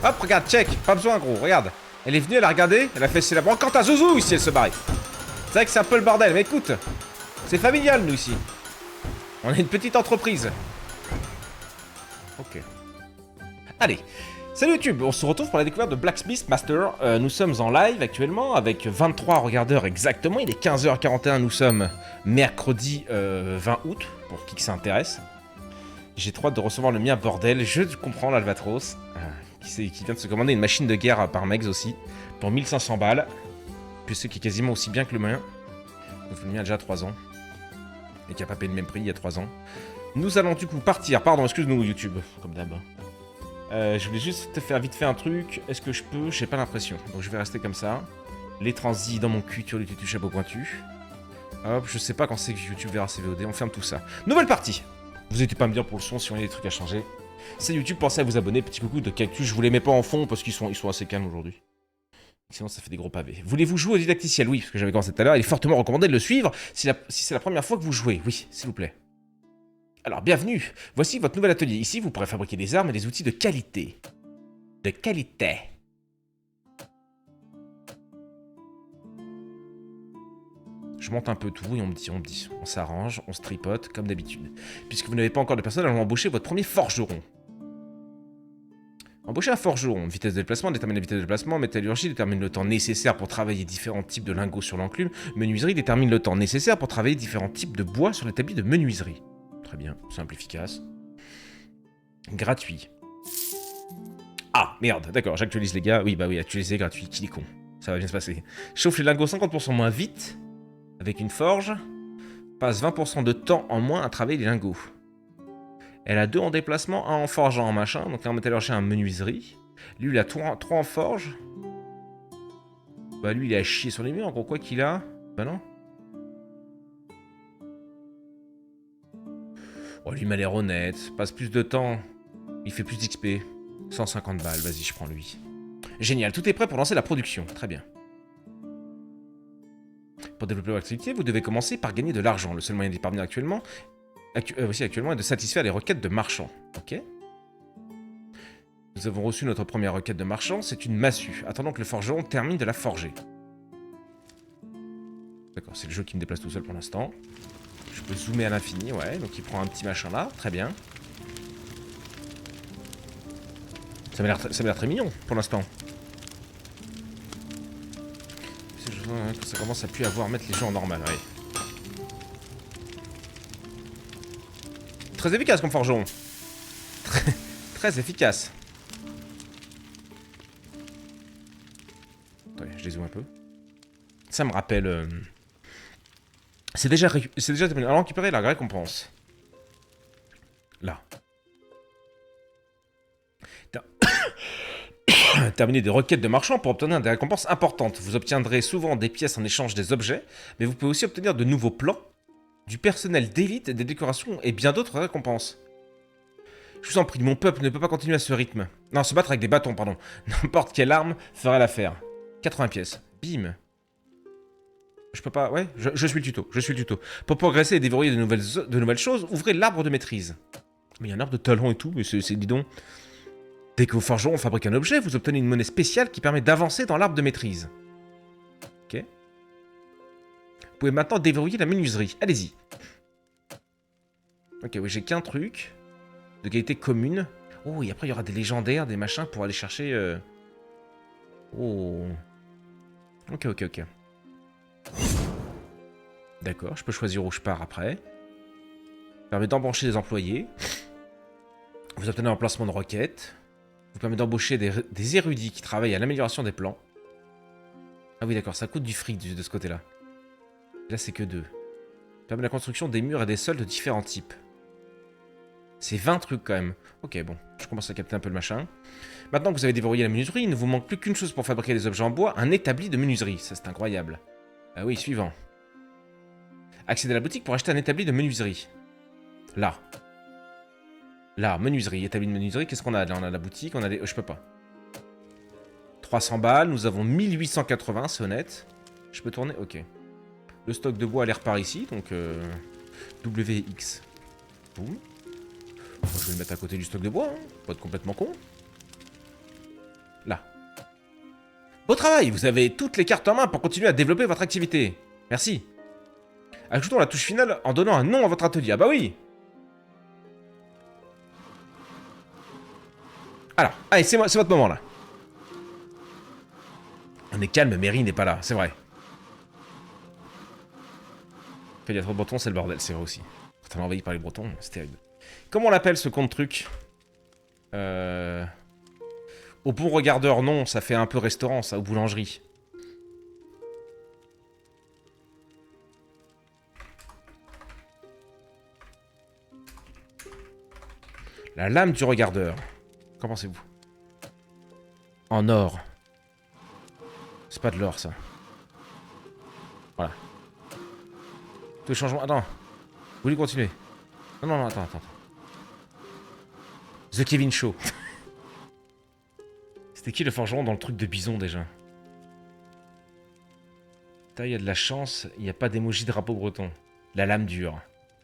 Hop, regarde, check. Pas besoin, gros, regarde. Elle est venue, elle a regardé, elle a fait c'est la banque. Quand t'as Zouzou ici, elle se barre. C'est vrai que c'est un peu le bordel, mais écoute, c'est familial, nous, ici. On est une petite entreprise. Ok. Allez. Salut YouTube, on se retrouve pour la découverte de Blacksmith Master. Nous sommes en live actuellement avec 23 regardeurs exactement. Il est 15h41, nous sommes mercredi 20 août, pour qui que ça intéresse. J'ai trop hâte de recevoir le mien, bordel. Je comprends l'Albatros, qui vient de se commander une machine de guerre par Megs aussi, pour 1500 balles. Puis ce qui est quasiment aussi bien que le mien. Donc le mien a déjà 3 ans. Et qui a pas payé le même prix il y a 3 ans. Nous allons du coup partir, pardon, excuse-nous YouTube, comme d'hab. Je voulais juste te faire vite fait un truc. Est-ce que je peux? J'ai pas l'impression. Donc je vais rester comme ça. Les transits dans mon cul, tu tutu chapeau pointu. Hop, je sais pas quand c'est que YouTube verra ses VOD. On ferme tout ça. Nouvelle partie. Vous n'hésitez pas à me dire pour le son si on a des trucs à changer. C'est YouTube, pensez à vous abonner. Petit coucou de Cactus. Je vous les mets pas en fond parce qu'ils sont assez calmes aujourd'hui. Sinon ça fait des gros pavés. Voulez-vous jouer au didacticiel? Oui, parce que j'avais commencé tout à l'heure. Il est fortement recommandé de le suivre si c'est la première fois que vous jouez. Oui, s'il vous plaît. Alors, bienvenue. Voici votre nouvel atelier. Ici, vous pourrez fabriquer des armes et des outils de qualité. De qualité. Je monte un peu tout et on me dit. On s'arrange, on se tripote, comme d'habitude. Puisque vous n'avez pas encore de personnel, allons embaucher votre premier forgeron. Embaucher un forgeron. Vitesse de déplacement détermine la vitesse de déplacement. Métallurgie détermine le temps nécessaire pour travailler différents types de lingots sur l'enclume. Menuiserie détermine le temps nécessaire pour travailler différents types de bois sur l'établi de menuiserie. Très bien, simple, efficace. Gratuit. Ah, merde, d'accord, j'actualise les gars. Oui, bah oui, actualiser gratuit, qui est con. Ça va bien se passer. Chauffe les lingots 50% moins vite, avec une forge. Passe 20% de temps en moins à travailler les lingots. Elle a 2 en déplacement, 1 en forge, 1 en machin. Donc là, on va chercher un menuiserie. Lui, il a 3 en forge. Bah lui, il a chié sur les murs, en gros, quoi qu'il a. Bah non. Oh, lui m'a l'air honnête, passe plus de temps, il fait plus d'XP. 150 balles, vas-y, je prends lui. Génial, tout est prêt pour lancer la production, très bien. Pour développer votre activité, vous devez commencer par gagner de l'argent. Le seul moyen d'y parvenir actuellement est de satisfaire les requêtes de marchands. Ok. Nous avons reçu notre première requête de marchand, c'est une massue. Attendons que le forgeron termine de la forger. D'accord, c'est le jeu qui me déplace tout seul pour l'instant. Je peux zoomer à l'infini, ouais, donc il prend un petit machin là, très bien. Ça m'a l'air très mignon, pour l'instant. Ça commence à plus avoir mettre les gens en normal, ouais. Très efficace comme forgeron. Très efficace. Attendez, je les zoome un peu. Ça me rappelle... C'est déjà terminé. Alors, récupérer la récompense. Là. Terminer des requêtes de marchands pour obtenir des récompenses importantes. Vous obtiendrez souvent des pièces en échange des objets, mais vous pouvez aussi obtenir de nouveaux plans, du personnel d'élite, des décorations et bien d'autres récompenses. Je vous en prie, mon peuple ne peut pas continuer à ce rythme. Non, se battre avec des bâtons, pardon. N'importe quelle arme ferait l'affaire. 80 pièces. Bim. Je peux pas... Ouais, je suis le tuto, Pour progresser et déverrouiller de nouvelles choses, ouvrez l'arbre de maîtrise. Mais il y a un arbre de talent et tout, mais c'est dis donc... Dès que vos forgerons fabriquent un objet, vous obtenez une monnaie spéciale qui permet d'avancer dans l'arbre de maîtrise. Ok. Vous pouvez maintenant déverrouiller la menuiserie. Allez-y. Ok, oui, j'ai qu'un truc. De qualité commune. Oh, et après, il y aura des légendaires, des machins pour aller chercher... Oh. Ok. D'accord, je peux choisir où je pars après. Ça permet d'embaucher des employés. Vous obtenez un placement de requête. Vous permet d'embaucher des érudits qui travaillent à l'amélioration des plans. Ah oui, d'accord, ça coûte du fric de ce côté-là. Là, c'est que 2. Ça permet la construction des murs et des sols de différents types. C'est 20 trucs quand même. Ok, bon, je commence à capter un peu le machin. Maintenant que vous avez déverrouillé la menuiserie, il ne vous manque plus qu'une chose pour fabriquer des objets en bois, un établi de menuiserie. Ça, c'est incroyable. Ah oui, suivant. Accédez à la boutique pour acheter un établi de menuiserie. Là. Là, menuiserie, établi de menuiserie, qu'est-ce qu'on a? Là, on a la boutique, on a des... je peux pas. 300 balles, nous avons 1880, c'est honnête. Je peux tourner? Ok. Le stock de bois a l'air par ici, donc... WX. Boum. Je vais le mettre à côté du stock de bois, hein. Pas être complètement con. Au travail, vous avez toutes les cartes en main pour continuer à développer votre activité. Merci. Ajoutons la touche finale en donnant un nom à votre atelier. Ah bah oui. Alors, allez, c'est votre moment là. On est calme, Mary n'est pas là, c'est vrai. Il y a trop de bretons, c'est le bordel, c'est vrai aussi. Quand on est envahi par les bretons, c'est terrible. Comment on l'appelle ce compte truc Au bon regardeur, non, ça fait un peu restaurant, ça, ou boulangerie. La lame du regardeur. Qu'en pensez-vous? En or. C'est pas de l'or, ça. Voilà. Tout le changement... Attends. Vous voulez continuer? Non, non, non, attends. The Kevin Show. C'était qui le forgeron dans le truc de bison, déjà? Putain, il y a de la chance, il n'y a pas d'émoji drapeau breton. La lame dure.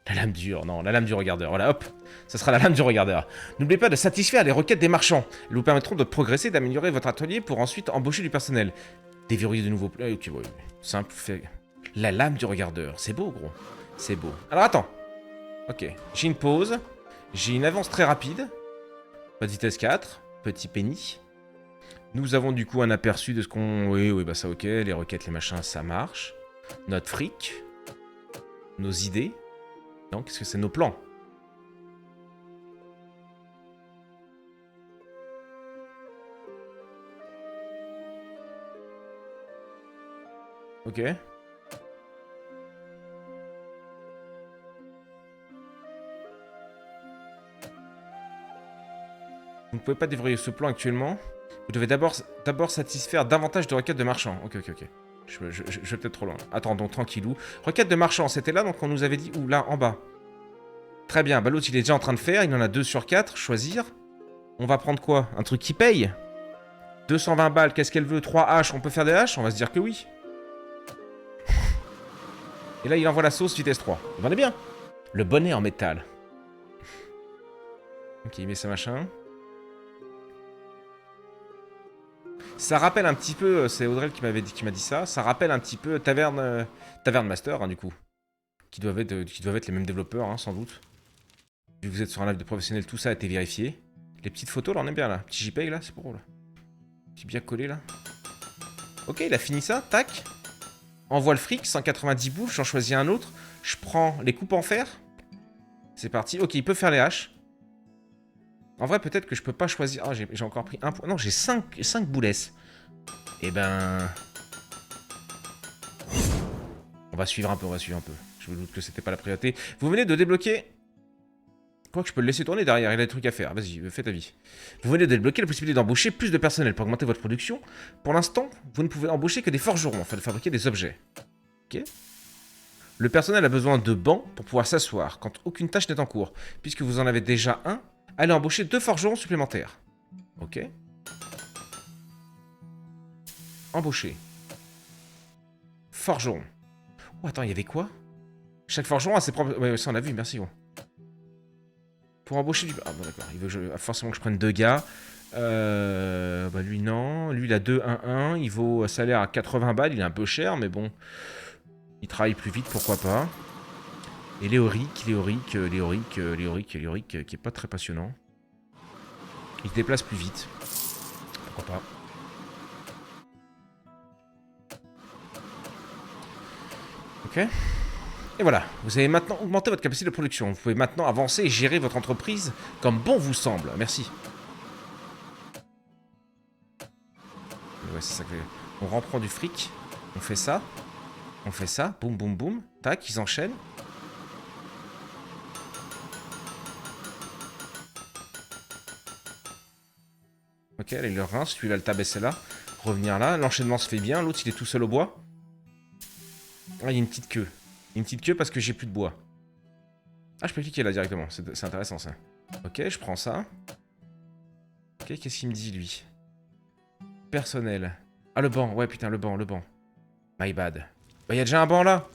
La lame dure, non, la lame du regardeur. Voilà, hop, ça sera la lame du regardeur. N'oubliez pas de satisfaire les requêtes des marchands. Elles vous permettront de progresser et d'améliorer votre atelier pour ensuite embaucher du personnel. Déverrouiller de nouveaux plats. Ok, ouais, simple, fait. La lame du regardeur. C'est beau, gros. C'est beau. Alors, attends. Ok, j'ai une pause. J'ai une avance très rapide. Pas de vitesse 4. Petit penny. Nous avons du coup un aperçu de ce qu'on... Oui, bah ça, ok. Les requêtes, les machins, ça marche. Notre fric. Nos idées. Non, qu'est-ce que c'est? Nos plans. Ok. Vous ne pouvez pas déverrouiller ce plan actuellement. Vous devez d'abord satisfaire davantage de requêtes de marchands. Ok. Je vais peut-être trop loin. Attends, donc tranquillou. Requête de marchands, c'était là, donc on nous avait dit... Ouh, là, en bas. Très bien, bah l'autre il est déjà en train de faire. Il en a 2 sur 4. Choisir. On va prendre quoi? Un truc qui paye? 220 balles, qu'est-ce qu'elle veut? 3 haches, on peut faire des haches? On va se dire que oui. Et là, il envoie la sauce vitesse 3. Il en est bien. Le bonnet en métal. Ok, il met sa machin. Ça rappelle un petit peu, c'est Audrey qui m'a dit ça, ça rappelle un petit peu Taverne Master, hein, du coup. Qui doivent être les mêmes développeurs, hein, sans doute. Vu que vous êtes sur un live de professionnel, tout ça a été vérifié. Les petites photos, là, on est bien, là. Petit JPEG, là, c'est pour là. Petit bien collé, là. Ok, il a fini ça, tac. Envoie le fric, 190 bouffes, j'en choisis un autre. Je prends les coupes en fer. C'est parti. Ok, il peut faire les haches. En vrai, peut-être que je peux pas choisir... Ah, j'ai encore pris un point. Non, j'ai 5 boulesses. Eh ben... On va suivre un peu. Je me doute que c'était pas la priorité. Vous venez de débloquer... Quoi que je peux le laisser tourner derrière, il a des trucs à faire. Vas-y, fais ta vie. Vous venez de débloquer la possibilité d'embaucher plus de personnel pour augmenter votre production. Pour l'instant, vous ne pouvez embaucher que des forgerons afin de fabriquer des objets. Ok. Le personnel a besoin de bancs pour pouvoir s'asseoir quand aucune tâche n'est en cours. Puisque vous en avez déjà un, allez embaucher 2 forgerons supplémentaires. Ok. Embaucher. Forgeron. Oh, attends, il y avait quoi? Chaque forgeron a ses propres... Ouais, ça on a vu, merci. Bon. Pour embaucher du... Ah bon, d'accord. Il veut forcément que je prenne 2 gars. Bah lui, non. Lui, il a 2-1-1. Il vaut salaire à 80 balles. Il est un peu cher, mais bon. Il travaille plus vite, pourquoi pas. Et Léoric, qui est pas très passionnant. Il se déplace plus vite. Pourquoi pas. Ok. Et voilà, vous avez maintenant augmenté votre capacité de production. Vous pouvez maintenant avancer et gérer votre entreprise comme bon vous semble. Merci. Ouais, c'est ça que... On reprend du fric. On fait ça. On fait ça. Boum, boum, boum. Tac, ils enchaînent. Ok, là, il le rince. Celui-là, le tabasser là. Revenir là. L'enchaînement se fait bien. L'autre, il est tout seul au bois. Ah, il y a une petite queue. Une petite queue parce que j'ai plus de bois. Ah, je peux cliquer là directement. C'est intéressant, ça. Ok, je prends ça. Ok, qu'est-ce qu'il me dit, lui? Personnel. Ah, le banc. Ouais, putain, le banc. My bad. Bah, il y a déjà un banc, là.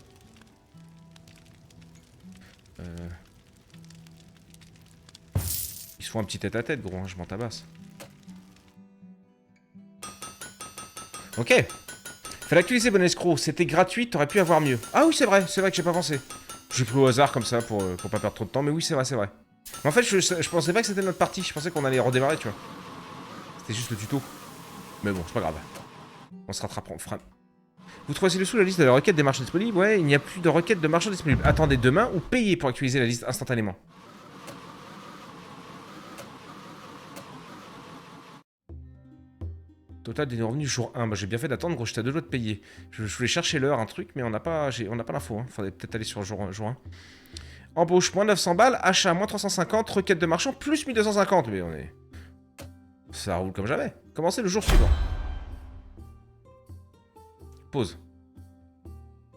Ils se font un petit tête-à-tête, gros. Hein, je m'en tabasse. Ok. Fallait actualiser bon escroc, c'était gratuit, t'aurais pu avoir mieux. Ah oui, c'est vrai que j'ai pas pensé. J'ai pris au hasard comme ça pour pas perdre trop de temps, mais oui, c'est vrai, c'est vrai. Mais en fait, je pensais pas que c'était notre partie, je pensais qu'on allait redémarrer, tu vois. C'était juste le tuto. Mais bon, c'est pas grave. On se rattrapera, on fera... Vous trouvez ci-dessous la liste de la requête des marchands disponibles? Ouais, il n'y a plus de requête de marchands disponibles. Attendez demain ou payez pour actualiser la liste instantanément. Total des revenus jour 1. Bah, j'ai bien fait d'attendre, gros, j'étais à deux doigts de payer. Je voulais chercher l'heure, un truc, mais on n'a pas l'info. Hein. Faudrait peut-être aller sur jour 1. Embauche, moins 900 balles. Achat, moins 350. Requête de marchand, plus 1250. Mais on est... Ça roule comme jamais. Commencez le jour suivant. Pause.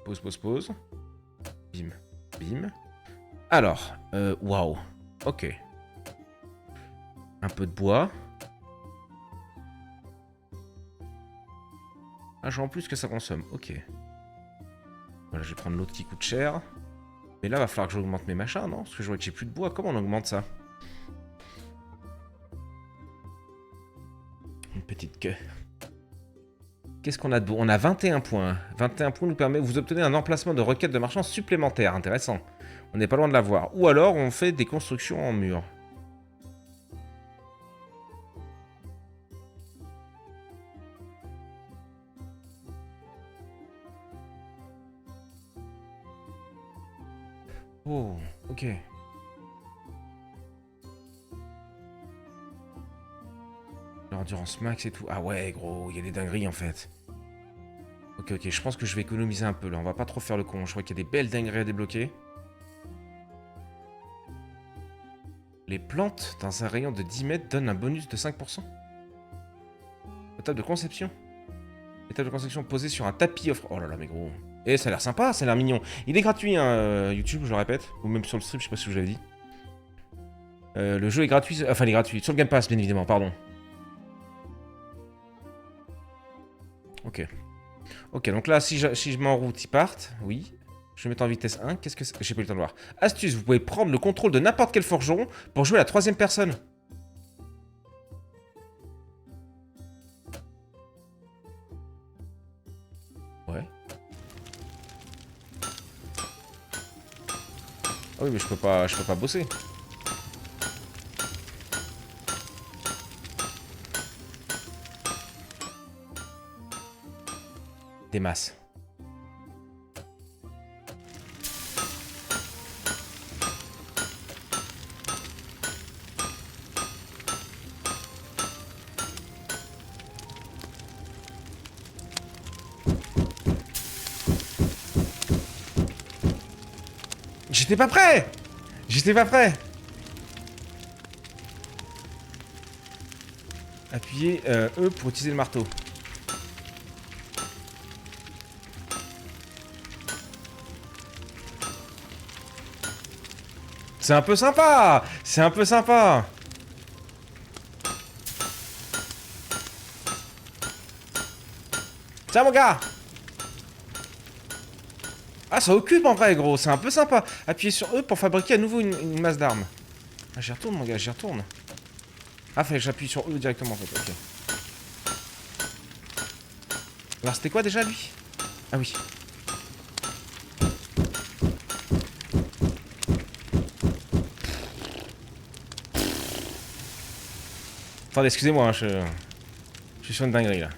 Pause. Bim. Bim. Alors, waouh. Ok. Un peu de bois. Ah, j'ai en plus que ça consomme. Ok. Voilà, je vais prendre l'autre qui coûte cher. Mais là, va falloir que j'augmente mes machins, non? Parce que je vois que j'ai plus de bois. Comment on augmente ça? Une petite queue. Qu'est-ce qu'on a de beau? On a 21 points. 21 points nous permet... Vous obtenez un emplacement de requête de marchand supplémentaire. Intéressant. On n'est pas loin de l'avoir. Ou alors, on fait des constructions en mur. Oh, ok. L'endurance max et tout. Ah ouais, gros, il y a des dingueries en fait. Ok, je pense que je vais économiser un peu là. On va pas trop faire le con. Je vois qu'il y a des belles dingueries à débloquer. Les plantes dans un rayon de 10 mètres donnent un bonus de 5%. Étape de conception. Étape de conception posée sur un tapis offre. Oh là là, mais gros. Et ça a l'air sympa, ça a l'air mignon. Il est gratuit, hein, YouTube, je le répète. Ou même sur le stream, je sais pas si je vous l'avais dit. Le jeu est gratuit. Enfin, il est gratuit. Sur le Game Pass, bien évidemment, pardon. Ok. Ok, donc là, si je mets en route, ils partent. Oui. Je vais mettre en vitesse 1. Qu'est-ce que c'est? J'ai pas eu le temps de voir. Astuce, vous pouvez prendre le contrôle de n'importe quel forgeron pour jouer à la troisième personne. Ouais. Ah oui, mais je peux pas bosser. Des masses. J'étais pas prêt! J'étais pas prêt! Appuyez E pour utiliser le marteau. C'est un peu sympa! C'est un peu sympa! Tiens, mon gars! Ah, ça occupe en vrai, gros. C'est un peu sympa. Appuyez sur E pour fabriquer à nouveau une masse d'armes. Ah, j'y retourne, mon gars, j'y retourne. Ah, fallait que j'appuie sur E directement, en fait. Ok. Alors, c'était quoi déjà, lui? Ah oui. Attendez, excusez-moi, hein, je suis sur une dinguerie, là.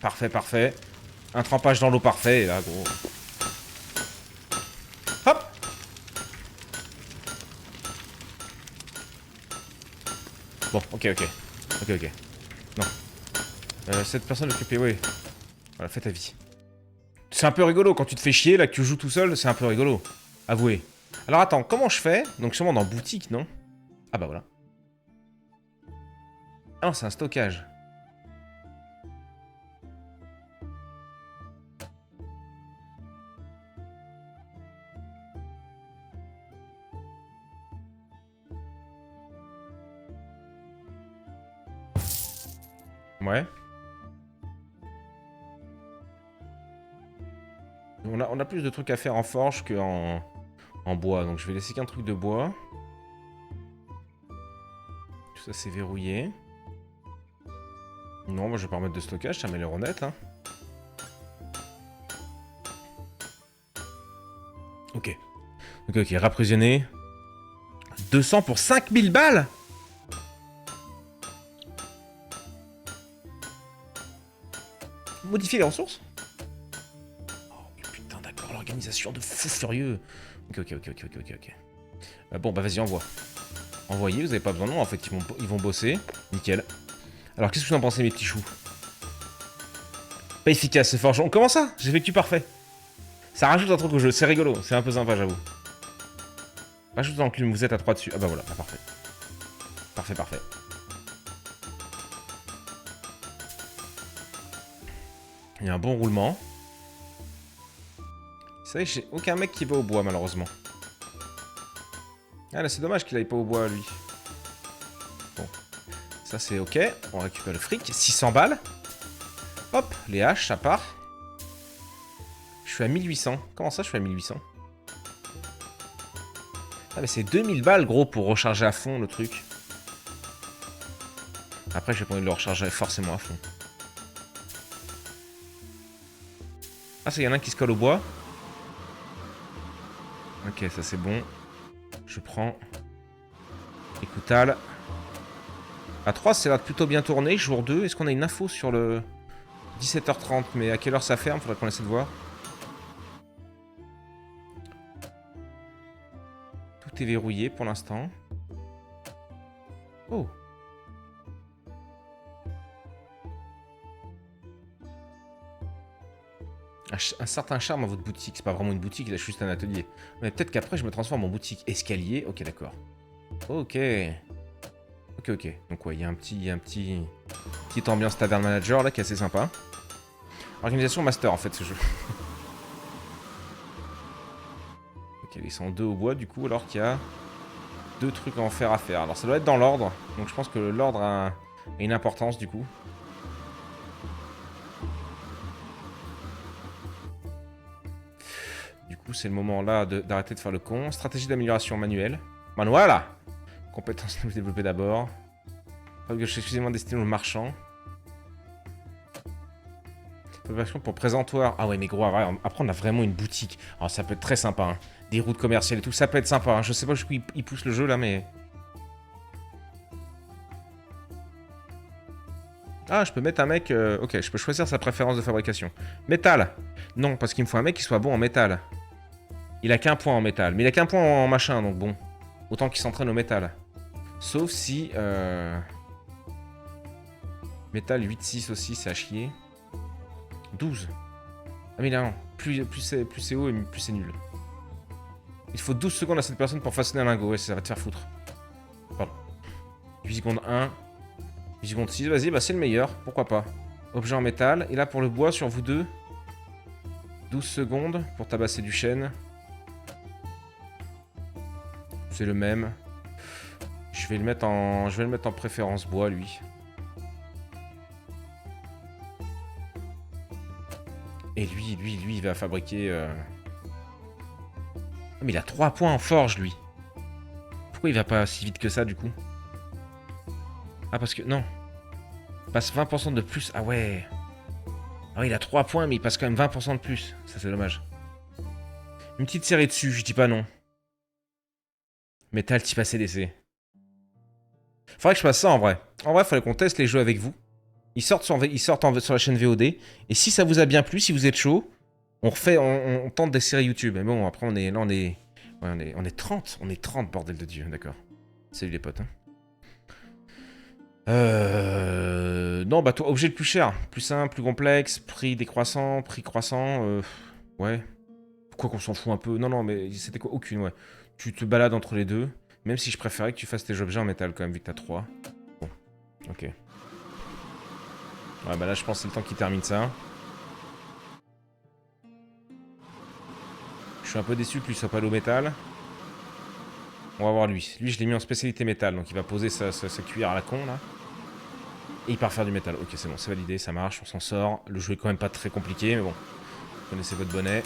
Parfait, parfait. Un trempage dans l'eau parfait, et là, gros. Hop! Bon, ok. Non. Cette personne occupée, oui. Voilà, fais ta vie. C'est un peu rigolo, quand tu te fais chier, là, que tu joues tout seul, c'est un peu rigolo. Avouez. Alors, attends, comment je fais? Donc, sûrement dans boutique, non? Ah bah voilà. Ah non, c'est un stockage. Ouais. On a plus de trucs à faire en forge qu'en en bois. Donc je vais laisser qu'un truc de bois. Tout ça c'est verrouillé. Non, moi je vais pas remettre de stockage, ça m'améliore honnête. Hein. Ok. Ok, rapprovisionner. 200 pour 5000 balles. Modifier les ressources. Oh putain d'accord, l'organisation de fou furieux. Ok. Bon bah vas-y envoie. Envoyez, vous avez pas besoin de moi en fait, ils vont bosser. Nickel. Alors qu'est-ce que vous en pensez mes petits choux? Pas efficace ce forgeron. Comment ça? J'ai vécu parfait. Ça rajoute un truc au jeu, c'est rigolo, c'est un peu sympa j'avoue. Rajoute l'enclume, vous êtes à 3 dessus. Ah bah voilà, ah, parfait. Parfait. Il y a un bon roulement. C'est vrai que j'ai aucun mec qui va au bois malheureusement. Ah là c'est dommage qu'il aille pas au bois lui. Bon. Ça c'est ok. On récupère le fric. 600 balles. Hop, les haches, ça part. Je suis à 1800. Comment ça je suis à 1800? Ah mais c'est 2000 balles gros pour recharger à fond le truc. Après j'ai pas envie de le recharger forcément à fond. Ah ça y en a un qui se colle au bois. Ok ça c'est bon. Je prends. Écoutal. À 3 c'est là plutôt bien tourné. Jour 2. Est-ce qu'on a une info sur le 17h30? Mais à quelle heure ça ferme? Faudrait qu'on essaie de voir. Tout est verrouillé pour l'instant. Oh. Un certain charme dans votre boutique. C'est pas vraiment une boutique, là, juste un atelier. Mais peut-être qu'après, je me transforme en boutique. Escalier, ok, d'accord. Ok. Donc, ouais, il y a petite ambiance taverne manager, là, qui est assez sympa. Organisation master, en fait, ce jeu. Ok, ils sont 2 au bois, du coup, alors qu'il y a 2 trucs en fer à faire. Alors, ça doit être dans l'ordre. Donc, je pense que l'ordre a une importance, du coup. C'est le moment là d'arrêter de faire le con. Stratégie d'amélioration manuelle. Voilà. Compétences à développer d'abord. Fabrication exclusivement destinée aux marchands. Fabrication pour présentoir. Ah ouais mais gros, après on a vraiment une boutique. Alors ça peut être très sympa. Hein. Des routes commerciales et tout, ça peut être sympa. Hein. Je sais pas jusqu'où il pousse le jeu là mais... Ah je peux mettre un mec... Ok, je peux choisir sa préférence de fabrication. Métal. Non, parce qu'il me faut un mec qui soit bon en métal. Il a qu'un point en métal. Mais il a qu'un point en machin, donc bon. Autant qu'il s'entraîne au métal. Sauf si... Métal 8-6 aussi, c'est à chier. 12. Ah mais non, plus c'est haut et plus c'est nul. Il faut 12 secondes à cette personne pour façonner un lingot. Ouais, ça va te faire foutre. Pardon. 8 secondes 1. 8 secondes 6. Vas-y, bah c'est le meilleur. Pourquoi pas. Objet en métal. Et là, pour le bois, sur vous deux. 12 secondes pour tabasser du chêne. C'est le même. Je vais le mettre en préférence bois, lui. Et lui, il va fabriquer... Mais il a 3 points en forge, lui. Pourquoi il va pas si vite que ça, du coup? Ah, parce que... Non. Il passe 20% de plus. Ah ouais. Ah ouais, il a 3 points, mais il passe quand même 20% de plus. Ça, c'est dommage. Une petite série dessus, je dis pas non. Métal type ACDC. Faudrait que je fasse ça en vrai. En vrai, faudrait qu'on teste les jeux avec vous. Ils sortent sur la chaîne VOD. Et si ça vous a bien plu, si vous êtes chaud, on tente des séries YouTube. Mais bon, après, on est 30. On est 30, bordel de Dieu, d'accord. Salut les potes. Hein. Non, bah toi, objet le plus cher. Plus simple, plus complexe, prix décroissant, prix croissant. Ouais. Quoi qu'on s'en fout un peu. Non, mais c'était quoi? Aucune, ouais. Tu te balades entre les deux. Même si je préférais que tu fasses tes objets en métal quand même, vu que t'as 3. Bon, ok. Ouais, bah là, je pense que c'est le temps qu'il termine ça. Je suis un peu déçu qu'il soit pas au métal. On va voir lui. Lui, je l'ai mis en spécialité métal, donc il va poser sa cuillère à la con, là. Et il part faire du métal. Ok, c'est bon, c'est validé, ça marche, on s'en sort. Le jeu est quand même pas très compliqué, mais bon. Vous connaissez votre bonnet.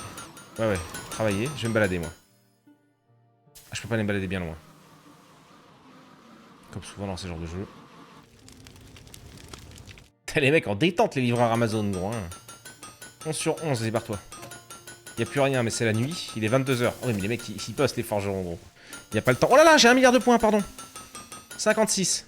Ouais, travaillez, je vais me balader, moi. Ah, je peux pas les balader bien loin. Comme souvent dans ce genre de jeu. T'as les mecs en détente, les livreurs Amazon, gros. Hein. 11 sur 11, vas-y, barre-toi. Y a plus rien, mais c'est la nuit. Il est 22h. Oh, mais les mecs, ils postent les forgerons, gros. Y a pas le temps. Oh là là, j'ai 1 milliard de points, pardon. 56.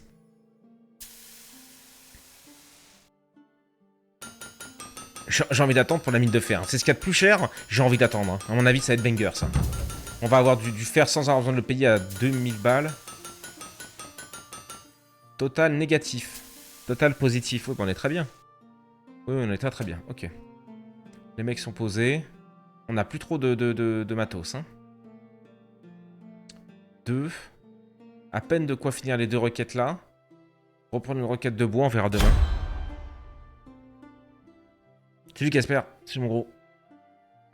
J'ai envie d'attendre pour la mine de fer. C'est ce qu'il y a de plus cher. J'ai envie d'attendre. Hein. À mon avis, ça va être banger, ça. On va avoir du fer sans avoir besoin de le payer à 2000 balles. Total négatif. Total positif. Oui, bah on est très bien. Oui, on est très très bien. Ok. Les mecs sont posés. On n'a plus trop de matos. Hein. 2. À peine de quoi finir les 2 requêtes là. Reprendre une requête de bois, on verra demain. Salut Casper, c'est mon gros.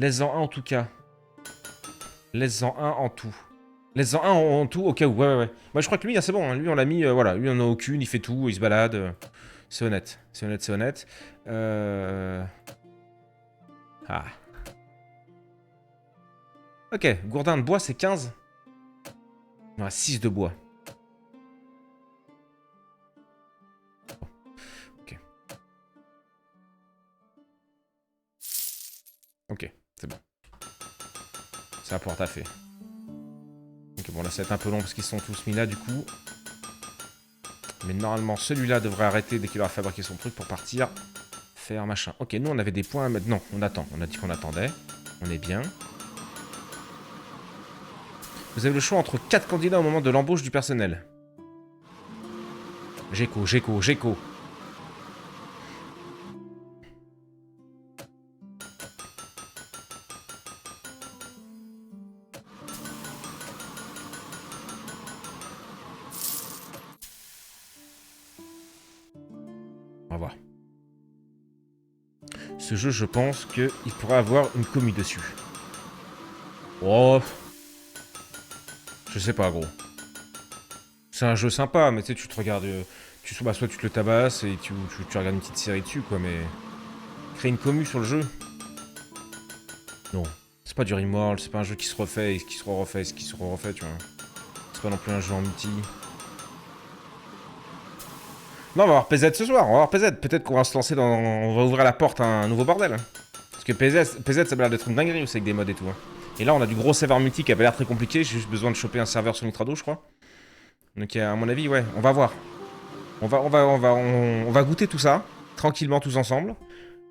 Laisse-en un en tout cas. Laisse-en un en tout. Laisse-en un en tout au cas où, ouais. Moi je crois que lui, c'est bon, hein. Lui on l'a mis, voilà. Lui on en a aucune, il fait tout, il se balade. C'est honnête, c'est honnête, c'est honnête. Ah. Ok, gourdin de bois c'est 15. Il y en a 6 de bois. Ok. Ok, c'est bon. Ça apporte à fait. Ok, bon là ça va être un peu long parce qu'ils sont tous mis là du coup. Mais normalement celui-là devrait arrêter dès qu'il aura fabriqué son truc pour partir. Faire machin. Ok, nous on avait des points à mettre. Non, on attend. On a dit qu'on attendait. On est bien. Vous avez le choix entre 4 candidats au moment de l'embauche du personnel. Géco. On va voir. Ce jeu, je pense qu'il pourrait avoir une commu dessus. Oh. Je sais pas, gros. C'est un jeu sympa, mais tu sais, tu te regardes... soit tu te le tabasses et tu regardes une petite série dessus, quoi, mais... Créer une commu sur le jeu? Non. C'est pas du Rimworld, c'est pas un jeu qui se refait, qui se refait, qui se refait, tu vois. C'est pas non plus un jeu en multi. Non, on va voir PZ ce soir, on va voir PZ. Peut-être qu'on va se lancer dans... On va ouvrir la porte à un nouveau bordel. Parce que PZ ça a l'air d'être une dinguerie aussi avec des mods et tout. Hein. Et là, on a du gros serveur multi qui avait l'air très compliqué. J'ai juste besoin de choper un serveur sur Nitrado, je crois. Donc, à mon avis, ouais, on va voir. On va goûter tout ça, tranquillement, tous ensemble.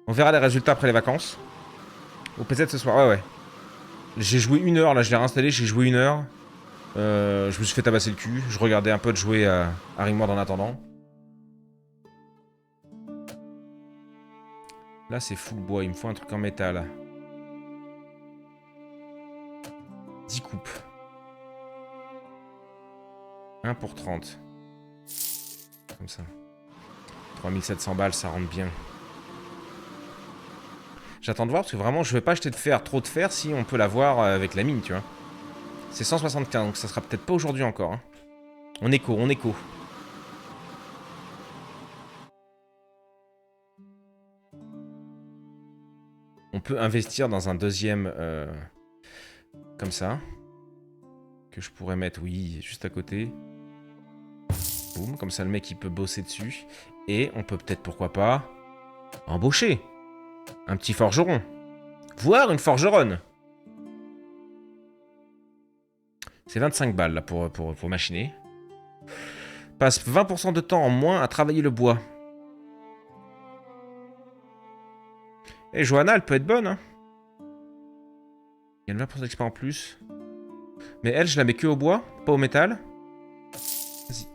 On verra les résultats après les vacances. Au PZ ce soir, ouais. J'ai joué 1 heure, là, je l'ai réinstallé, j'ai joué 1 heure. Je me suis fait tabasser le cul. Je regardais un peu de jouer à Rimworld en attendant. Là, c'est full bois. Il me faut un truc en métal. 10 coupes. 1 pour 30. Comme ça. 3700 balles, ça rentre bien. J'attends de voir parce que vraiment, je vais pas acheter de fer, trop de fer, si on peut l'avoir avec la mine, tu vois. C'est 175, donc ça sera peut-être pas aujourd'hui encore. Hein. On écho. On peut investir dans un deuxième... comme ça. Que je pourrais mettre, oui, juste à côté. Boum, comme ça le mec il peut bosser dessus. Et on peut peut-être, pourquoi pas, embaucher un petit forgeron. Voire une forgeronne. C'est 25 balles là pour machiner. Passe 20% de temps en moins à travailler le bois. Et Johanna, elle peut être bonne, hein. Il y a 20% d'expérience en plus. Mais elle, je la mets que au bois, pas au métal. Vas-y.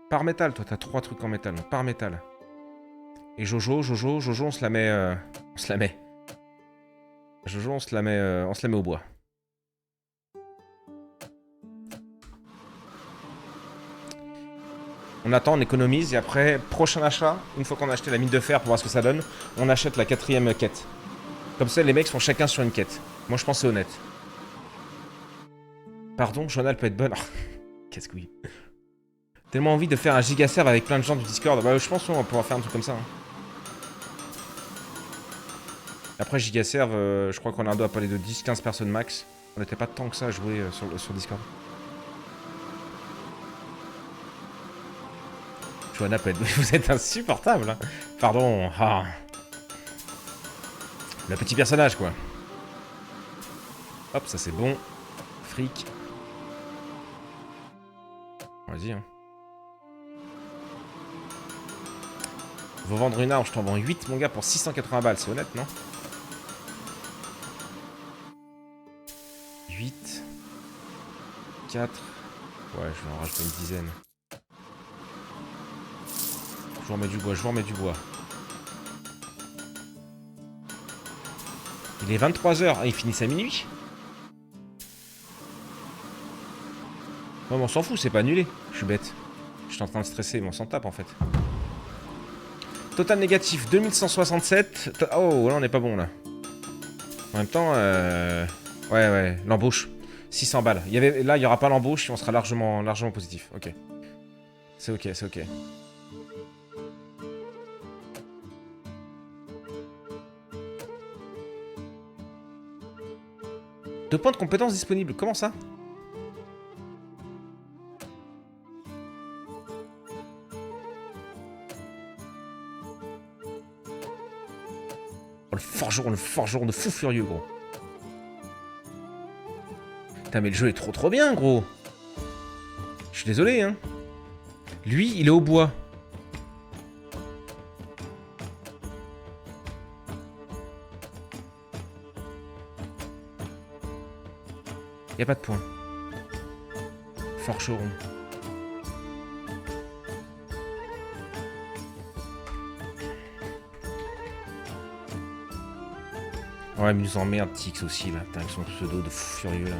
Par métal, toi, t'as 3 trucs en métal. Donc par métal. Et Jojo, on se la met... on se la met. Jojo, on se la met au bois. On attend, on économise, et après, prochain achat, une fois qu'on a acheté la mine de fer pour voir ce que ça donne, on achète la 4ème quête. Comme ça, les mecs sont chacun sur une quête. Moi, je pense que c'est honnête. Pardon, Jonal peut être bonne. Qu'est-ce que oui. Tellement envie de faire un gigaserve avec plein de gens du Discord. Bah, je pense qu'on va pouvoir faire un truc comme ça. Hein. Après, Gigaserve, je crois qu'on a un doigt à parler de 10-15 personnes max. On n'était pas tant que ça à jouer sur Discord. Johanna peut être... Vous êtes insupportable, hein. Pardon. Ah. Le petit personnage, quoi. Hop, ça c'est bon. Fric. Vas-y, hein. Vous vendre une arme, je t'en vends 8, mon gars, pour 680 balles. C'est honnête, non? 8. 4. Ouais, je vais en rajouter une dizaine. Je vous remets du bois, je vous remets du bois. Il est 23h. Ah, il finit à minuit. Non, mais on s'en fout, c'est pas annulé. Je suis bête. Je suis en train de stresser, mais on s'en tape en fait. Total négatif 2167. Oh, là on est pas bon là. En même temps, ouais, l'embauche. 600 balles. Là, il n'y aura pas l'embauche et on sera largement positif. Ok. C'est ok, c'est ok. Deux points de compétences disponibles. Comment ça? Oh, le forgeron de fou furieux, gros. Putain, mais le jeu est trop bien, gros. Je suis désolé, hein. Lui, il est au bois. Y a pas de point. Forgeron. Ouais, mais il nous emmerde Tix aussi, là. Putain, avec son pseudo de fou furieux, là.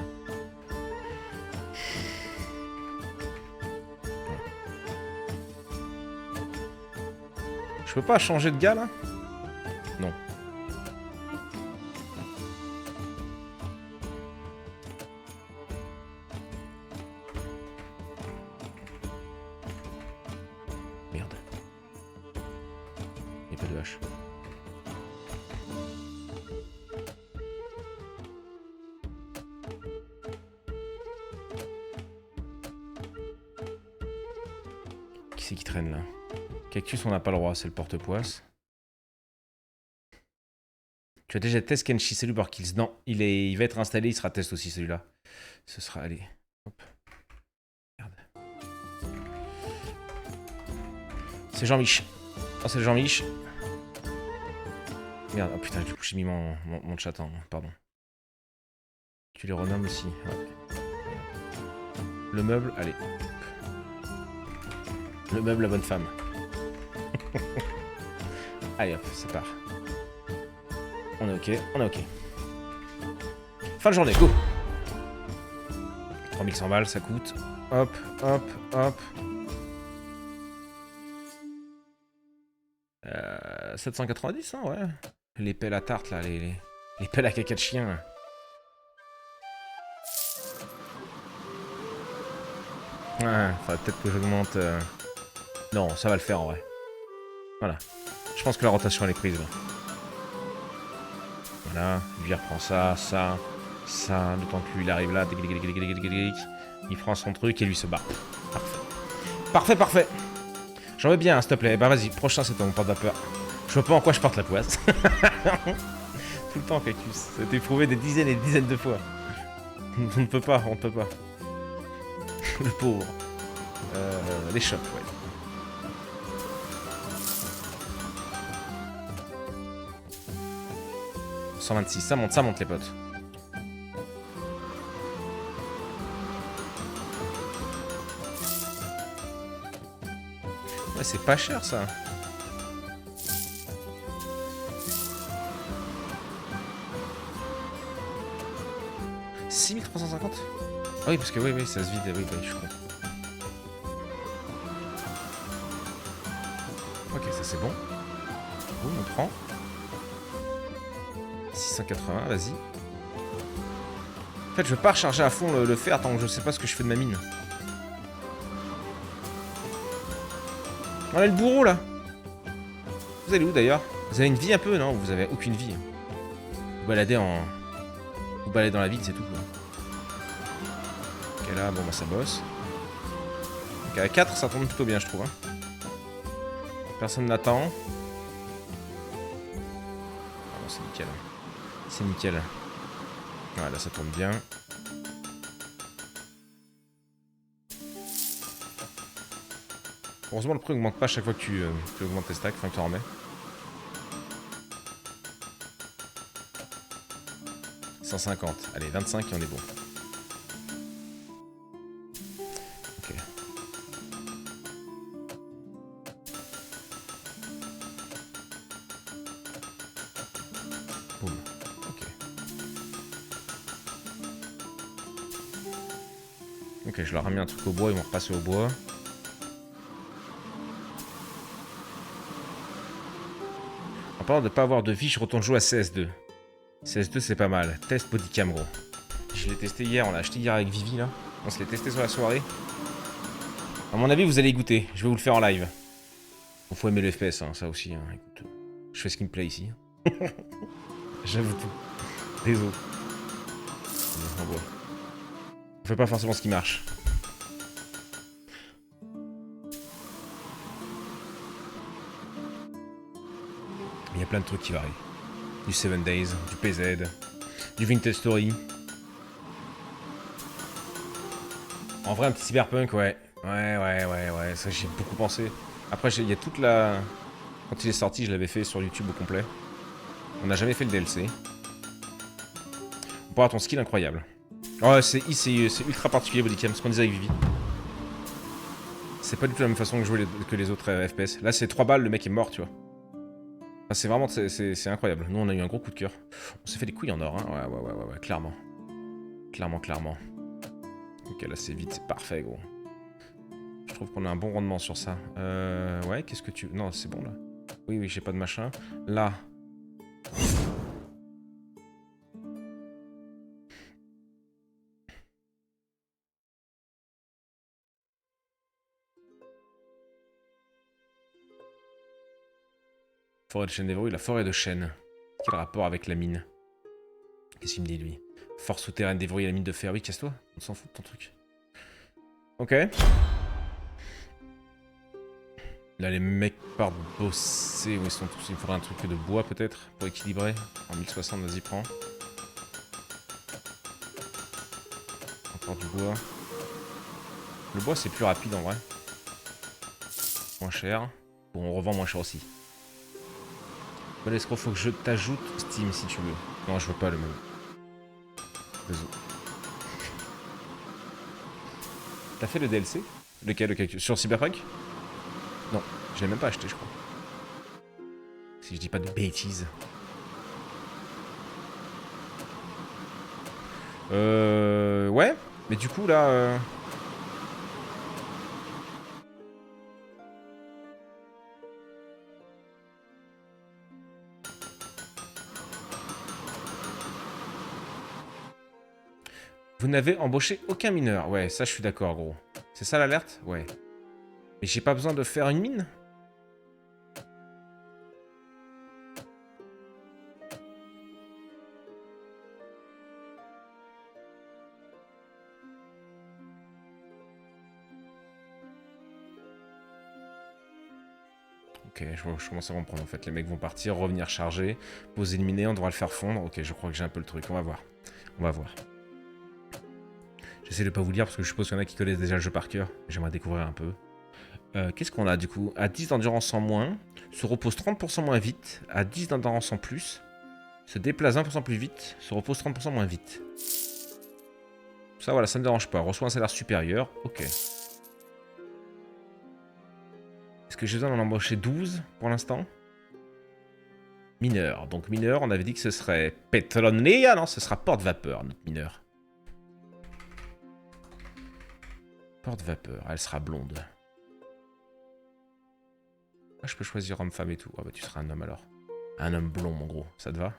Je peux pas changer de gars, là? Non. Merde. Il n'y a pas de hache. Qui c'est qui traîne, là? Cactus, on n'a pas le droit, c'est le porte-poisse. Tu as déjà test Kenshi, salut Barkills. Non, il va être installé, il sera test aussi celui-là. Ce sera, allez. Hop. Merde. C'est Jean-Mich. Oh, c'est Jean-Mich. Merde, oh putain, du coup j'ai mis mon chat en... Pardon. Tu les renommes aussi, ouais. Le meuble, allez. Le meuble, la bonne femme. Allez hop, ça part. On est ok, on est ok. Fin de journée, go. 3100 balles, ça coûte. Hop, hop, hop. 790, hein, ouais. Les pelles à tarte, là, les pelles à caca de chien. Là. Ouais, faudrait peut-être que j'augmente... Non, ça va le faire, en vrai. Voilà. Je pense que la rotation, elle est prise, là. Voilà, lui il reprend ça, ça, le temps que lui il arrive là, il prend son truc et lui se bat. Parfait. Parfait. J'en veux bien, hein, s'il te plaît. Bah vas-y, prochain c'est ton porte-vapeur. Je vois pas en quoi je porte la poisse. Tout le temps, Cactus. Ça a été prouvé des dizaines et des dizaines de fois. On ne peut pas. Le pauvre. Les chocs, ouais. « 126, ça monte les potes. Ouais, c'est pas cher ça. « 6350 » Ah oui, parce que oui, ça se vide, oui, je crois. Ok, ça c'est bon. Boum, on prend. 680, vas-y. En fait, je veux pas recharger à fond le fer tant que je sais pas ce que je fais de ma mine. On a le bourreau là. Vous allez où d'ailleurs? Vous avez une vie un peu, non? Vous avez aucune vie. Vous baladez en... Vous baladez dans la ville, c'est tout, quoi. Ok, là, bon, bah, ça bosse. Ok, à 4, ça tourne plutôt bien, je trouve. Hein. Personne n'attend. Oh, c'est nickel. C'est nickel. Ouais, là, ça tourne bien. Heureusement, le prix augmente pas à chaque fois que tu augmentes tes stacks, enfin que tu en remets. 150. Allez, 25 et on est bon. Ok. Boum. Ok. Ok, je leur ai mis un truc au bois, ils vont repasser au bois. En parlant de pas avoir de vie, je retourne jouer à CS2. CS2 c'est pas mal. Test bodycam gros. Je l'ai testé hier, on l'a acheté hier avec Vivi là. On se l'est testé sur la soirée. À mon avis vous allez y goûter, je vais vous le faire en live. Il faut aimer le FPS, hein, ça aussi. Hein. Écoute, je fais ce qui me plaît ici. J'avoue tout. Désolé. On fait pas forcément ce qui marche. Il y a plein de trucs qui varient. Du 7 Days, du PZ, du Vintage Story. En vrai, un petit Cyberpunk, ouais. Ouais. Ça, j'y ai beaucoup pensé. Après, il y a toute la... Quand il est sorti, je l'avais fait sur YouTube au complet. On n'a jamais fait le DLC. On pourra ton skill incroyable. Oh, c'est ultra particulier, Bodycam, ce qu'on disait avec Vivi. C'est pas du tout la même façon que jouer que les autres FPS. Là, c'est 3 balles, le mec est mort, tu vois. Enfin, c'est vraiment... C'est incroyable. Nous, on a eu un gros coup de cœur. On s'est fait des couilles en or, hein. Ouais, clairement. Clairement. Ok, là, c'est vite, c'est parfait, gros. Je trouve qu'on a un bon rendement sur ça. Ouais, qu'est-ce que tu... Non, c'est bon, là. Oui, j'ai pas de machin. Là... Forêt de chêne déverrouillée, la forêt de chêne. Quel rapport avec la mine? Qu'est-ce qu'il me dit, lui? Force souterraine déverrouiller la mine de fer. Oui, casse-toi. On s'en fout de ton truc. Ok. Là, les mecs partent bosser. Où ils sont tous? Il me faudrait un truc de bois, peut-être, pour équilibrer. En 1060, vas-y, prends. Encore du bois. Le bois, c'est plus rapide, en vrai. Moins cher. Bon, on revend moins cher aussi. Bon, est-ce qu'il faut que je t'ajoute Steam, si tu veux? Non, je veux pas le même. Désolé. T'as fait le DLC? Lequel? Sur Cyberpunk? Non, je l'ai même pas acheté, je crois. Si je dis pas de bêtises. Ouais, mais du coup, là... Vous n'avez embauché aucun mineur. Ouais, ça, je suis d'accord, gros. C'est ça l'alerte? Ouais. Mais j'ai pas besoin de faire une mine? Ok, je commence à comprendre en fait. Les mecs vont partir, revenir charger, poser le miné, on devra le faire fondre. Ok, je crois que j'ai un peu le truc. On va voir. On va voir. J'essaie de pas vous le dire parce que je suppose qu'il y en a qui connaissent déjà le jeu par cœur. J'aimerais découvrir un peu. Qu'est-ce qu'on a du coup? À 10 d'endurance en moins, se repose 30% moins vite. À 10 d'endurance en plus, se déplace 20% plus vite, se repose 30% moins vite. Ça voilà, ça ne me dérange pas. Reçoit un salaire supérieur. Ok. Est-ce que j'ai besoin d'en embaucher 12 pour l'instant? Mineur. Donc mineur, on avait dit que ce serait Petronia. Non, ce sera porte-vapeur, notre mineur. Porte-vapeur, elle sera blonde. Ah, je peux choisir homme-femme et tout. Ah bah tu seras un homme alors. Un homme blond, mon gros. Ça te va?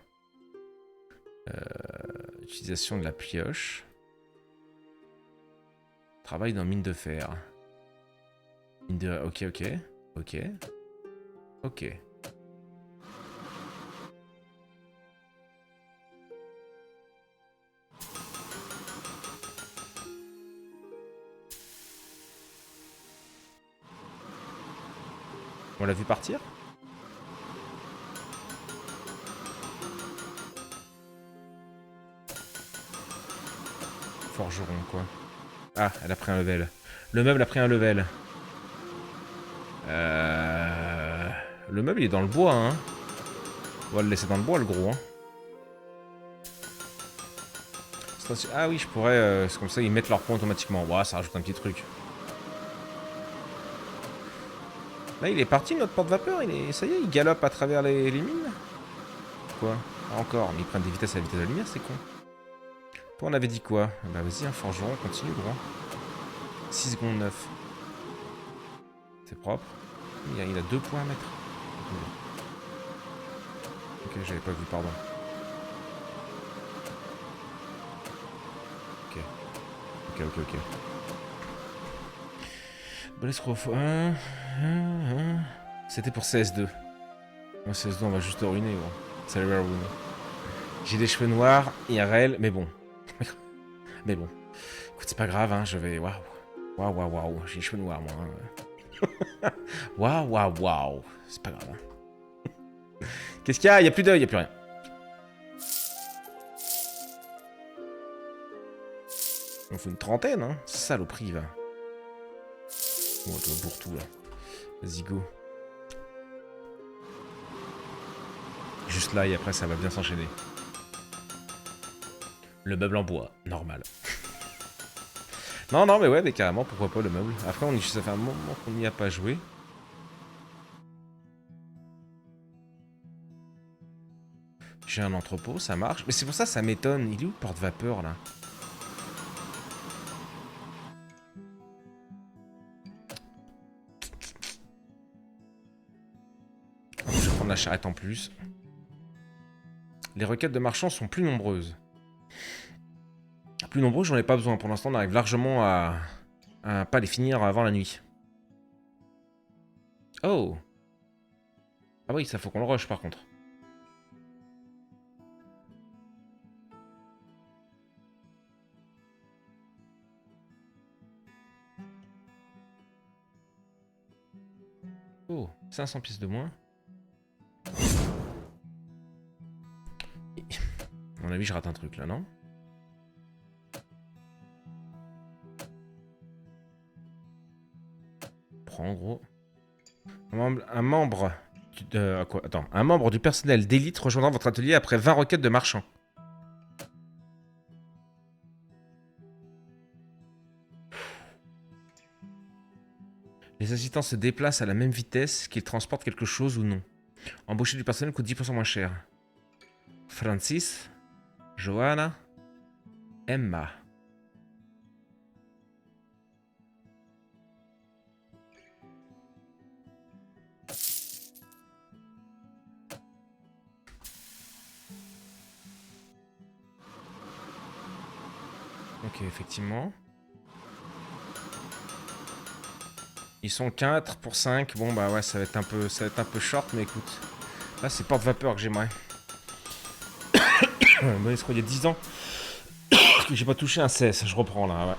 Utilisation de la pioche. Travail dans mine de fer. Mine de... Ok. On l'a vu partir? Forgeron, quoi. Ah, elle a pris un level. Le meuble a pris un level. Le meuble, il est dans le bois, hein. On va le laisser dans le bois, le gros, hein. Ah oui, je pourrais... c'est comme ça, ils mettent leur points automatiquement. Ouah, ça rajoute un petit truc. Là, il est parti, notre porte-vapeur. Ça y est, il galope à travers les mines. Quoi? Ah, encore. Mais ils prennent des vitesses à la vitesse de la lumière, c'est con. Toi, on avait dit quoi? Bah vas-y, un forgeron, continue, gros. 6 secondes 9. C'est propre. Il a 2 points à mettre. Ok, j'avais pas vu, pardon. Ok. Balescrof 1. C'était pour CS2. Moi, CS2, on va juste le ruiner, gros. Ça va le ruiner. J'ai des cheveux noirs, IRL, mais bon. Mais bon. Écoute, c'est pas grave, hein, je vais... Waouh. J'ai les cheveux noirs, moi. Hein. Waouh. C'est pas grave. Hein. Qu'est-ce qu'il y a? Il y a plus d'œil, il y a plus rien. On fait une trentaine, hein. Saloperie, va. Oh, toi, bourre-tout, là. Vas-y, go. Juste là, et après, ça va bien s'enchaîner. Le meuble en bois, normal. Non, mais ouais, mais carrément, pourquoi pas le meuble. Après, ça fait un moment qu'on n'y a pas joué. J'ai un entrepôt, ça marche. Mais c'est pour ça, ça m'étonne. Il est où le porte-vapeur, là? Je vais prendre la charrette en plus. Les requêtes de marchands sont plus nombreuses. Plus nombreuses, j'en ai pas besoin. Pour l'instant, on arrive largement à pas les finir avant la nuit. Oh! Ah oui, ça faut qu'on le rush, par contre. Oh, 500 pièces de moins. À mon avis, je rate un truc, là, non? Prends, en gros. Un membre... quoi? Attends. Un membre du personnel d'élite rejoindra votre atelier après 20 requêtes de marchands. Les assistants se déplacent à la même vitesse qu'ils transportent quelque chose ou non. Embaucher du personnel coûte 10% moins cher. Francis, Johanna, Emma. Ok, effectivement. Ils sont 4 pour 5. Bon, bah ouais, ça va être un peu short, mais écoute. Là, c'est porte-vapeur que j'aimerais. Bon, il y a 10 ans que j'ai pas touché un CS. Je reprends là, ouais.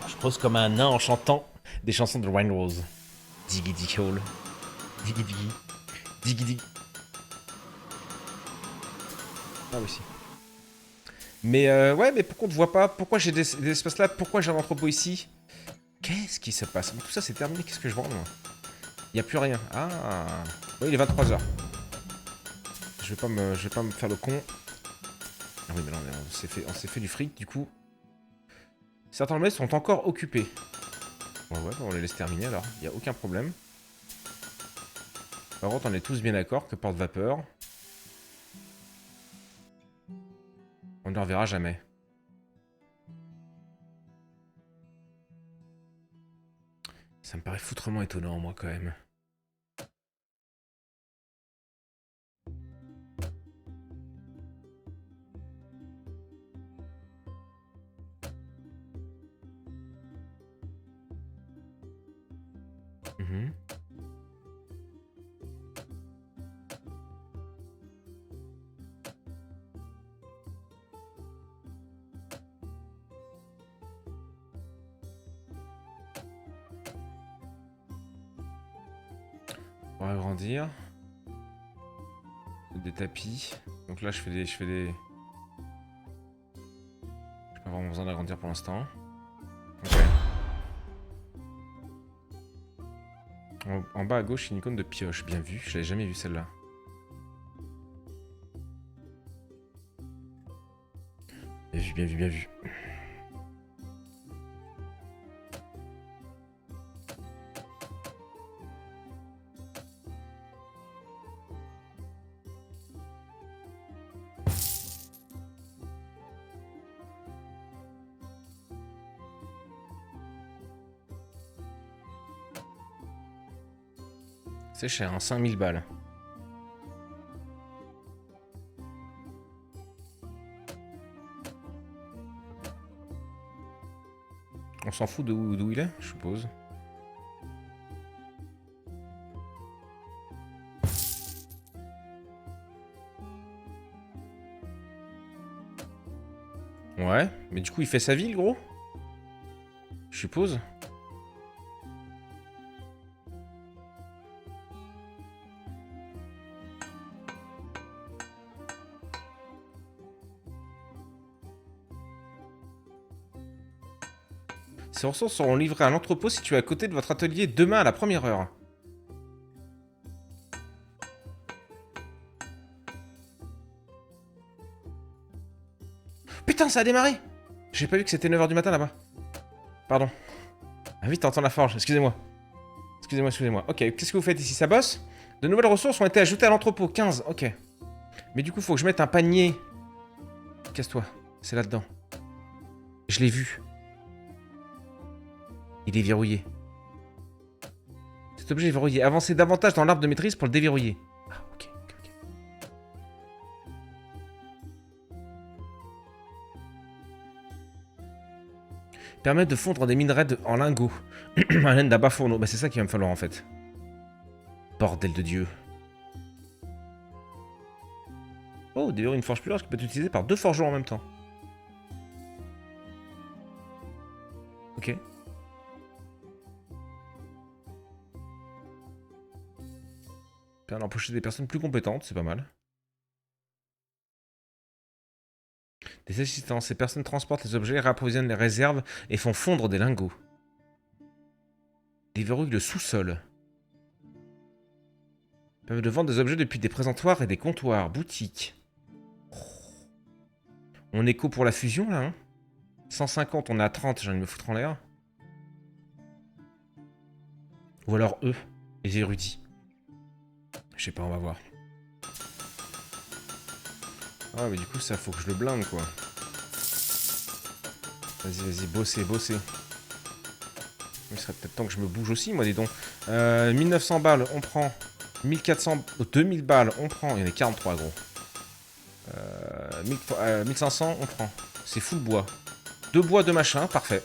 Je pose comme un nain en chantant des chansons de Wine Rose. Diggy Diggy Hole. Diggy Diggy. Diggy Diggy. Ah oui, si. Mais ouais, mais pourquoi on ne voit pas? Pourquoi j'ai des espaces là? Pourquoi j'ai un entrepôt ici? Qu'est-ce qui se passe? Bon, tout ça c'est terminé, qu'est-ce que je vends moi? Il n'y a plus rien. Ah. Oui, il est 23h. Je vais pas me faire le con. Ah oui, mais non, on s'est fait du fric, du coup. Certains meubles sont encore occupés. Ouais, on les laisse terminer alors, il n'y a aucun problème. Par contre, on est tous bien d'accord que porte-vapeur, on ne le reverra jamais. Ça me paraît foutrement étonnant, moi, quand même. Mhm. Pour agrandir. Des tapis. Donc là, je fais des... J'ai pas vraiment besoin d'agrandir pour l'instant. Ok. En bas à gauche, une icône de pioche. Bien vu. Je l'avais jamais vu celle-là. Bien vu, bien vu, bien vu. C'est cher, hein, 5000 balles. On s'en fout d'où il est, je suppose. Ouais, mais du coup il fait sa ville, gros. Je suppose. Ces ressources seront livrées à l'entrepôt situé à côté de votre atelier demain à la première heure. Putain, ça a démarré! J'ai pas vu que c'était 9 h du matin là-bas. Pardon. Ah vite, t'entends la forge, excusez-moi. Excusez-moi. Ok, qu'est-ce que vous faites ici? Ça bosse? De nouvelles ressources ont été ajoutées à l'entrepôt, 15, ok. Mais du coup, faut que je mette un panier. Casse-toi, c'est là-dedans. Je l'ai vu. Il est verrouillé. Cet objet est verrouillé. Avancez davantage dans l'arbre de maîtrise pour le déverrouiller. Ah, ok. Permet de fondre des minerais en lingots. À l'aide d'un bas fourneau. Bah, c'est ça qu'il va me falloir en fait. Bordel de Dieu. Oh, déverrouiller une forge plus large qui peut être utilisée par 2 forgerons en même temps. Ok. Permet d'embaucher des personnes plus compétentes, c'est pas mal. Des assistants, ces personnes transportent les objets, réapprovisionnent les réserves et font fondre des lingots. Déverrouillent le sous-sol. Permet de vendre des objets depuis des présentoirs et des comptoirs, boutiques. On écho pour la fusion là, hein. 150, on est à 30, j'ai envie de me foutre en l'air. Ou alors eux, les érudits. Je sais pas, on va voir. Ah mais du coup ça faut que je le blinde quoi. Vas-y, bossez. Il serait peut-être temps que je me bouge aussi, moi dis donc. 1900 balles, on prend. 1400, 2000 balles, on prend. Il y en a 43 gros. 1500, on prend. C'est full bois. 2 bois, 2 machins, parfait.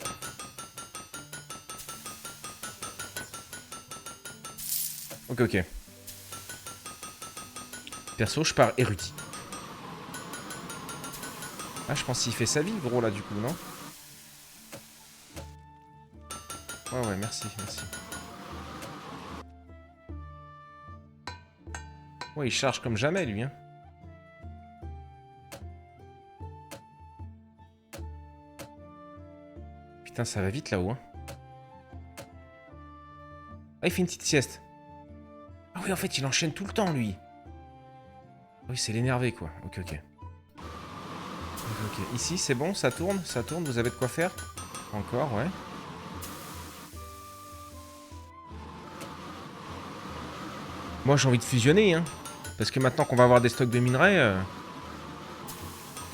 Ok. Perso, je pars érudit. Ah, je pense qu'il fait sa vie, gros, là, du coup, non? Ouais, merci. Ouais, il charge comme jamais, lui, hein. Putain, ça va vite, là-haut, hein. Ah, il fait une petite sieste. Ah oui, en fait, il enchaîne tout le temps, lui. Oui, c'est l'énervé, quoi. Ok. Ici, c'est bon, ça tourne, vous avez de quoi faire? Encore, ouais. Moi, j'ai envie de fusionner, hein. Parce que maintenant qu'on va avoir des stocks de minerais,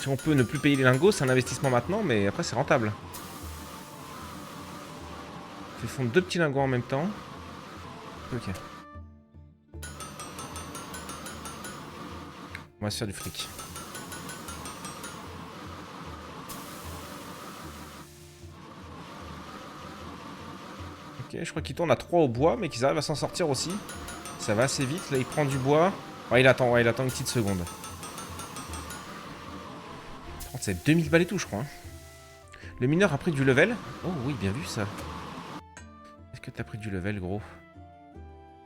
si on peut ne plus payer les lingots, c'est un investissement maintenant, mais après, c'est rentable. Je fais fondre 2 petits lingots en même temps. Ok. On va se faire du fric. Ok, je crois qu'il tourne à 3 au bois, mais qu'ils arrivent à s'en sortir aussi. Ça va assez vite. Là, il prend du bois. Ouais, il attend une petite seconde. C'est 2000 balles et tout, je crois. Hein. Le mineur a pris du level. Oh oui, bien vu ça. Est-ce que t'as pris du level, gros?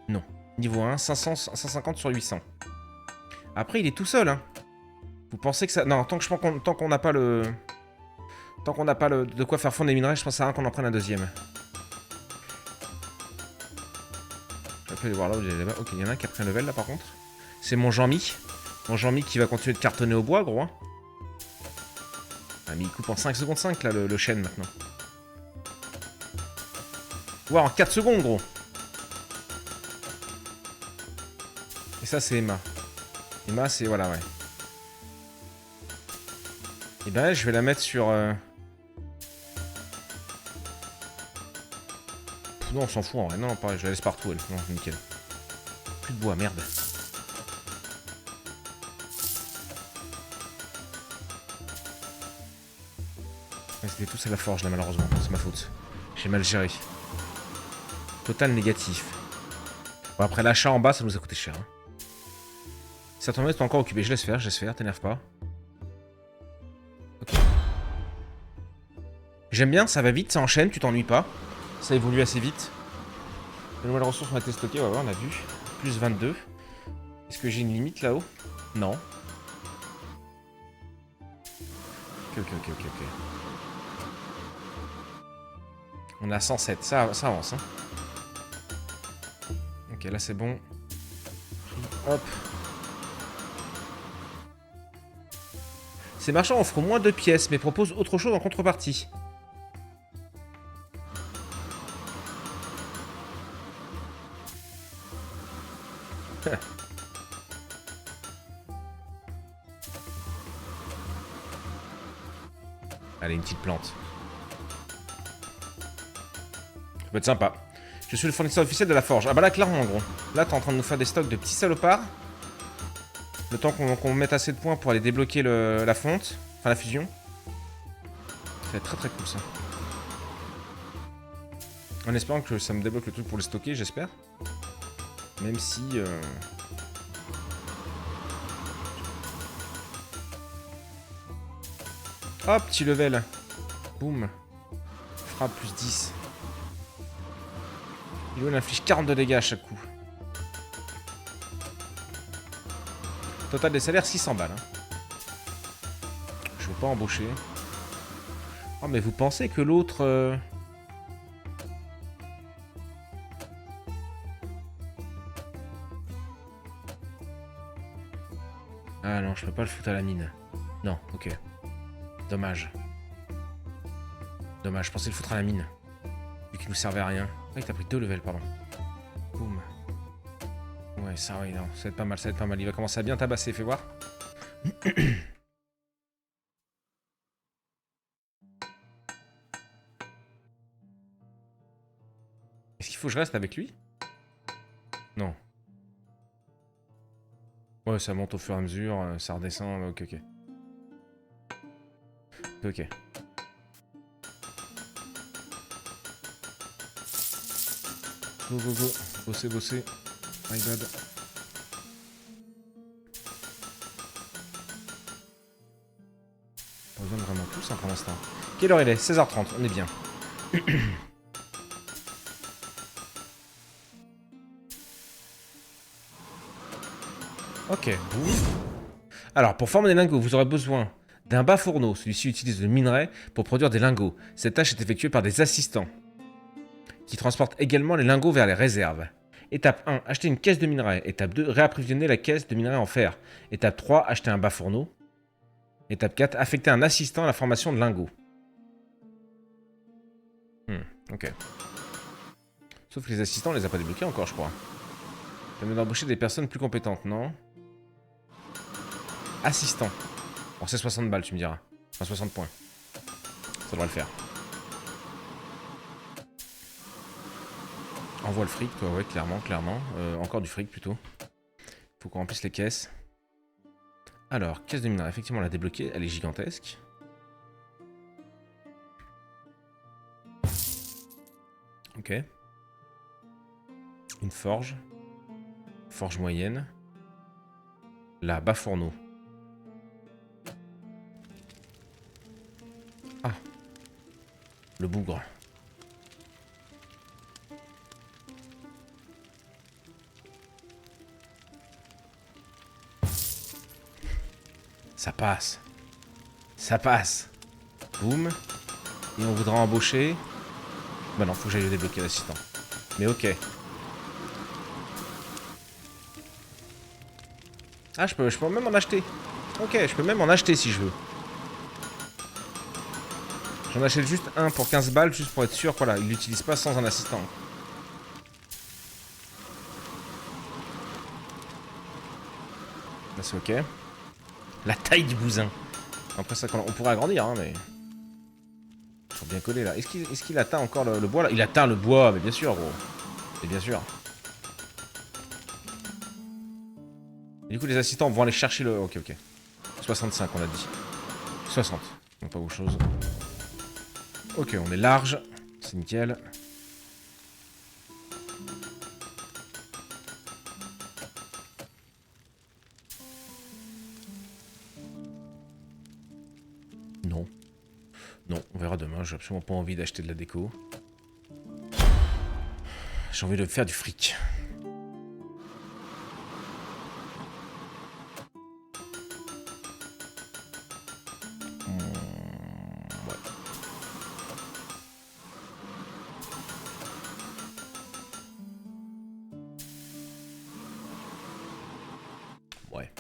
Non. Niveau 1, 500, 150 sur 800. Après, il est tout seul, hein. Vous pensez que ça... Non, tant qu'on n'a pas le... Tant qu'on n'a pas de quoi faire fondre les minerais, je pense à un qu'on en prenne un deuxième. Je vais aller voir là où il est là-bas. Ok, il y en a un qui a pris un level là par contre. C'est mon Jean-Mi. Mon Jean-Mi qui va continuer de cartonner au bois, gros. Hein. Ah, mais il coupe en 5 secondes 5 là le chêne maintenant. Ouah, en 4 secondes, gros. Et ça, c'est Emma. Emma, c'est... Voilà, ouais. Et ben, je vais la mettre sur... Non, on s'en fout en vrai. Non, pareil, je la laisse partout, elle. Non, nickel. Plus de bois, merde. C'était tous à la forge, là, malheureusement. C'est ma faute. J'ai mal géré. Total négatif. Bon, après, l'achat en bas, ça nous a coûté cher. Hein. Ça tombe, c'est pas encore occupé. Je laisse faire, t'énerve pas. Ok. J'aime bien, ça va vite, ça enchaîne, tu t'ennuies pas. Ça évolue assez vite. Les nouvelles ressources ont été stockées, ouais, on a vu. Plus 22. Est-ce que j'ai une limite là-haut? Non. Ok. On a 107, ça avance. Hein. Ok, là c'est bon. Hop. Ces marchands offrent moins de pièces, mais proposent autre chose en contrepartie. Allez, une petite plante. Ça peut être sympa. Je suis le fournisseur officiel de la forge. Ah bah là, clairement, en gros. Là, t'es en train de nous faire des stocks de petits salopards. Le temps qu'on mette assez de points pour aller débloquer la fonte. Enfin, la fusion. Ça va être très cool, ça. En espérant que ça me débloque le truc pour le stocker, j'espère. Même si... Hop, petit level. Boum. Frappe plus 10. Il inflige 42 dégâts à chaque coup. Total des salaires, 600 balles. Hein. Je veux pas embaucher. Oh, mais vous pensez que l'autre... Ah non, je peux pas le foutre à la mine. Non, ok. Dommage. Dommage, je pensais le foutre à la mine. Vu qu'il nous servait à rien. Ah, il t'a pris 2 levels, pardon. Boum. Ouais, ça, oui, non. Ça va être pas mal, ça va être pas mal. Il va commencer à bien tabasser, fais voir. Est-ce qu'il faut que je reste avec lui? Non. Ouais, ça monte au fur et à mesure, ça redescend, ok. Ok. Go. Bosser. My god. Pas besoin de vraiment tous hein, pour l'instant. Quelle heure il est? 16h30, on est bien. Ok, boum. Alors, pour former des lingots, vous aurez besoin d'un bas fourneau. Celui-ci utilise le minerai pour produire des lingots. Cette tâche est effectuée par des assistants qui transportent également les lingots vers les réserves. Étape 1, acheter une caisse de minerai. Étape 2, réapprovisionner la caisse de minerai en fer. Étape 3, acheter un bas fourneau. Étape 4, affecter un assistant à la formation de lingots. Ok. Sauf que les assistants, on les a pas débloqués encore, je crois. Permet d'embaucher des personnes plus compétentes, non? Assistant. Bon, c'est 60 balles, tu me diras. Enfin, 60 points. Ça devrait le faire. Envoie le fric, toi, ouais, clairement. Encore du fric, plutôt. Faut qu'on remplisse les caisses. Alors, caisse de minerai, effectivement, on l'a débloquée. Elle est gigantesque. Ok. Une forge. Forge moyenne. Là, bas fourneau. Ah. Le bougre. Ça passe. Ça passe. Boum. Et on voudra embaucher. Bah non, faut que j'aille débloquer l'assistant. Mais ok. Ah, je peux même en acheter. Ok, je peux même en acheter si je veux. J'en achète juste un pour 15 balles, juste pour être sûr, voilà, il l'utilise pas sans un assistant. Là, c'est ok. La taille du bousin. Après ça, on pourrait agrandir, hein, mais... Faut bien coller, là. Est-ce qu'il atteint encore le bois, là? Il atteint le bois, mais bien sûr, gros. Et bien sûr. Et du coup, les assistants vont aller chercher le... Ok, ok. 65, on a dit. 60. Donc pas grand-chose. Ok, on est large. C'est nickel. Non. Non, on verra demain. J'ai absolument pas envie d'acheter de la déco. J'ai envie de faire du fric. Ouais.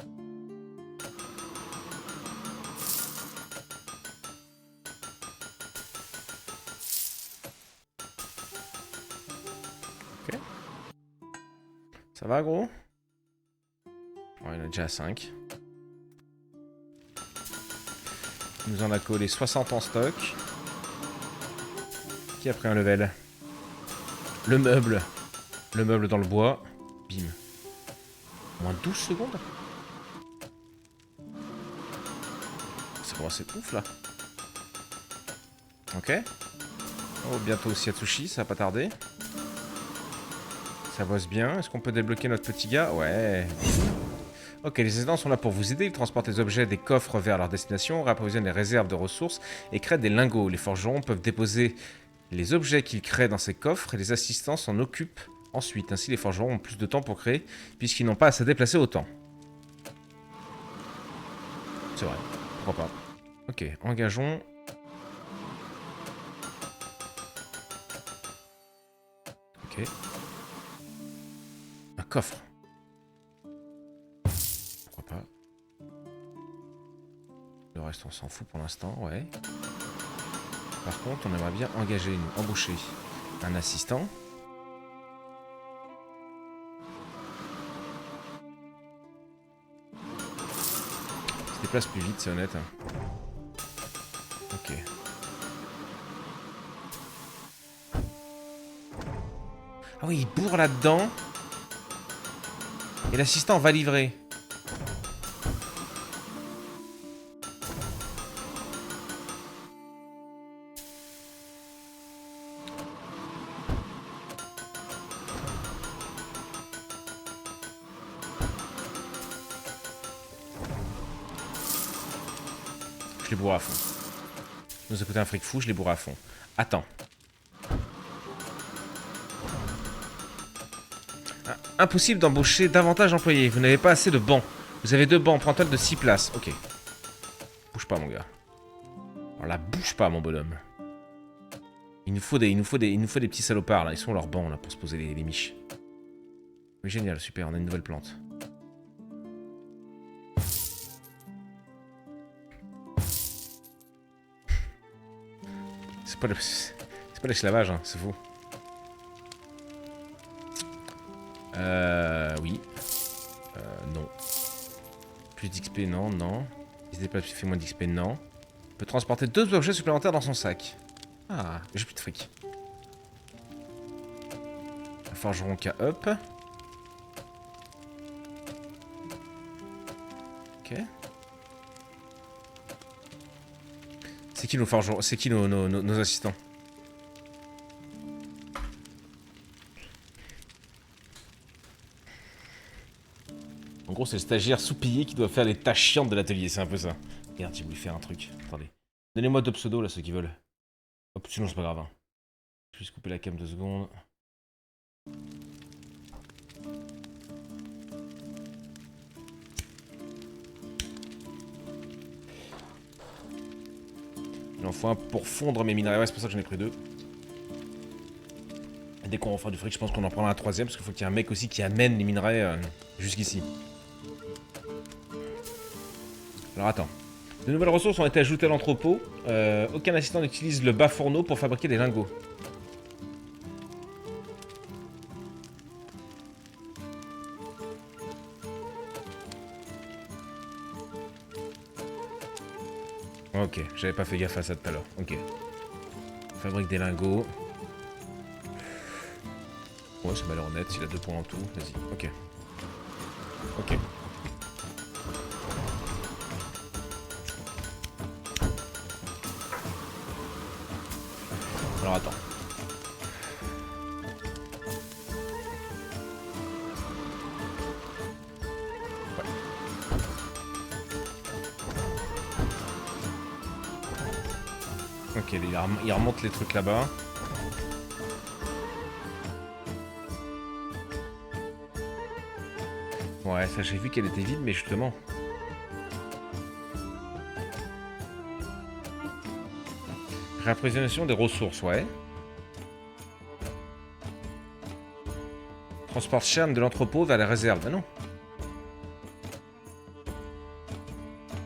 Ok. Ça va, gros? Ouais, il est déjà à 5. Il nous en a collé 60 en stock. Qui a pris un level? Le meuble. Le meuble dans le bois. Bim. Moins 12 secondes? C'est vraiment assez ouf là. Ok. Oh, bientôt aussi Atsushi, ça va pas tarder. Ça bosse bien. Est-ce qu'on peut débloquer notre petit gars? Ouais. Ok, les assistants sont là pour vous aider. Ils transportent les objets des coffres vers leur destination, réapprovisionnent les réserves de ressources et créent des lingots. Les forgerons peuvent déposer les objets qu'ils créent dans ces coffres et les assistants s'en occupent ensuite. Ainsi, les forgerons ont plus de temps pour créer puisqu'ils n'ont pas à se déplacer autant. C'est vrai. Pourquoi pas. Ok, engageons. Ok. Un coffre. Pourquoi pas. Le reste, on s'en fout pour l'instant, ouais. Par contre, on aimerait bien engager, embaucher un assistant. Il se déplace plus vite, c'est honnête. Ok. Ah oui, il bourre là-dedans. Et l'assistant va livrer. Je les bourre à fond. Ça nous a coûté un fric fou, je les bourre à fond. Attends. Ah, impossible d'embaucher davantage d'employés. Vous n'avez pas assez de bancs. Vous avez 2 bancs, pour un total de 6 places. Ok. Bouge pas, mon gars. Alors là, bouge pas, mon bonhomme. Il nous faut des petits salopards, là. Ils sont leurs bancs, là, pour se poser les miches. Oui, génial, super, on a une nouvelle plante. C'est pas l'esclavage, hein, c'est faux. Oui. Non. Plus d'XP, non, non. Il se déplace, fait moins d'XP, non. Il peut transporter 2 objets supplémentaires dans son sac. Ah, j'ai plus de fric. Un forgeron K up. Ok. C'est qui nos forgerons? C'est qui nos assistants? En gros, c'est le stagiaire sous-payé qui doit faire les tâches chiantes de l'atelier, c'est un peu ça. Merde, j'ai voulu faire un truc. Attendez. Donnez-moi 2 pseudos, là, ceux qui veulent. Hop, sinon, c'est pas grave. Hein. Je vais juste couper la cam 2 secondes. Il en faut un pour fondre mes minerais. Ouais, c'est pour ça que j'en ai pris 2. Et dès qu'on refera du fric, je pense qu'on en prendra un 3ème. Parce qu'il faut qu'il y ait un mec aussi qui amène les minerais jusqu'ici. Alors attends. De nouvelles ressources ont été ajoutées à l'entrepôt. Aucun assistant n'utilise le bas fourneau pour fabriquer des lingots. Ok, j'avais pas fait gaffe à ça tout à l'heure. Ok. Fabrique des lingots. Ouais, ça m'a l'air honnête, il a 2 points en tout. Vas-y, ok. Ok. Alors attends. Ouais. Ok, il remonte les trucs là-bas. Ouais, ça j'ai vu qu'elle était vide, mais justement. Réapprovisionnation des ressources, ouais. Transporte Cherne de l'entrepôt vers la réserve. Ah non.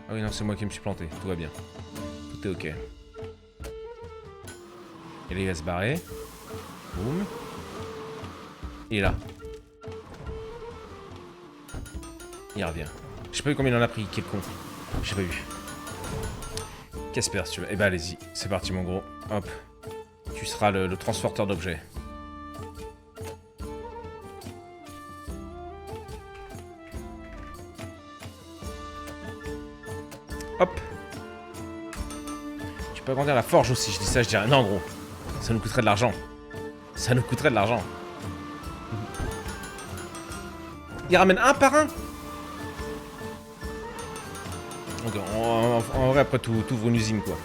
Ah oui, non, c'est moi qui me suis planté. Tout va bien. Tout est ok. Et là, il va se barrer. Boum. Il est là. Il revient. Je sais pas combien il en a pris, quel con. J'ai pas vu. Casper, si tu veux. Eh ben, allez-y. C'est parti, mon gros. Hop. Tu seras le transporteur d'objets. Hop. Tu peux agrandir la forge aussi. Je dis ça, je dirais non, gros. Ça nous coûterait de l'argent. Ça nous coûterait de l'argent. Il ramène un par un. Donc, en vrai, après, tout ouvre une usine, quoi.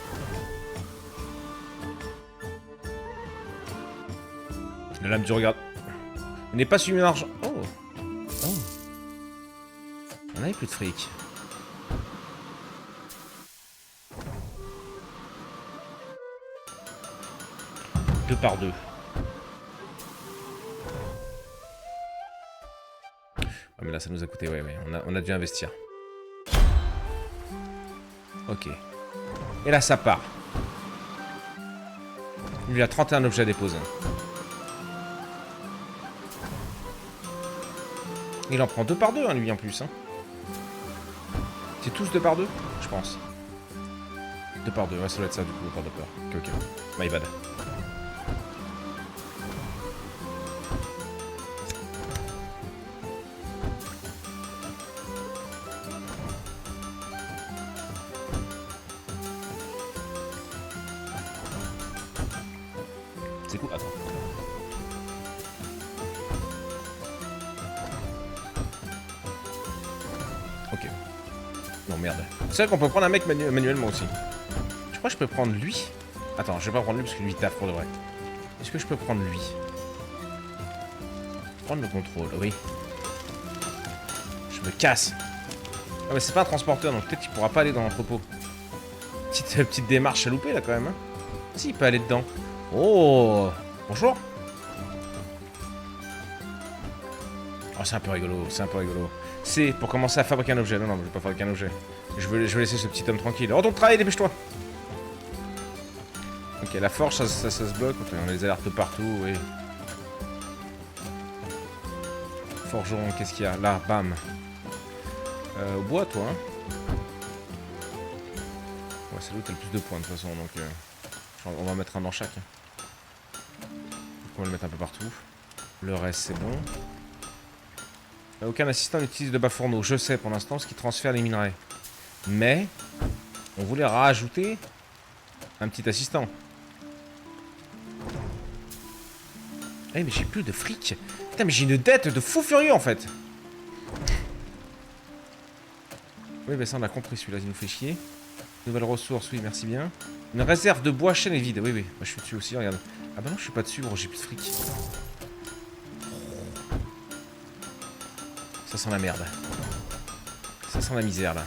La lame du regard. Il n'est pas suivi d'argent. Oh. Oh. On avait plus de fric. Deux par deux. Ah, mais là, ça nous a coûté, ouais. On a dû investir. Ok. Et là, ça part. Lui, il a 31 objets à déposer. Il en prend 2 par 2, hein, lui, en plus. Hein. C'est tous 2 par 2, je pense. 2 par 2, ouais, ça doit être ça, du coup, pas de peur. Ok. My bad. C'est cool, attends. Ok. Non, merde. C'est vrai qu'on peut prendre un mec manuellement aussi. Je crois que je peux prendre lui. Attends, je vais pas prendre lui parce que lui il taffe pour de vrai. Est-ce que je peux prendre lui? Prendre le contrôle, oui. Je me casse. Ah mais c'est pas un transporteur, donc peut-être qu'il pourra pas aller dans l'entrepôt. Petite démarche à louper là quand même. Hein. Si, il peut aller dedans. Oh, bonjour. Oh, c'est un peu rigolo, c'est un peu rigolo. C'est pour commencer à fabriquer un objet. Non, non, je vais pas fabriquer un objet. Je vais laisser ce petit homme tranquille. Oh, ton travail, dépêche-toi. Ok, la forge, ça se bloque. On a des alertes partout, oui. Forgeron, qu'est-ce qu'il y a? Là, bam. Au bois, toi, hein. Ouais, c'est là où t'as le plus de points, de toute façon, donc... on va mettre un dans chaque. On va le mettre un peu partout. Le reste, c'est bon. Aucun assistant n'utilise de bas fourneau. Je sais, pour l'instant, ce qui transfère les minerais. Mais... on voulait rajouter... un petit assistant. Eh, mais j'ai plus de fric. Putain, mais j'ai une dette de fou furieux, en fait. Oui, bah ça, on a compris, celui-là, il nous fait chier. Nouvelles ressources, oui, merci bien. Une réserve de bois chêne est vide. Oui, oui, moi je suis dessus aussi, regarde. Ah bah non, je suis pas dessus, gros, j'ai plus de fric. Ça sent la merde. Ça sent la misère, là.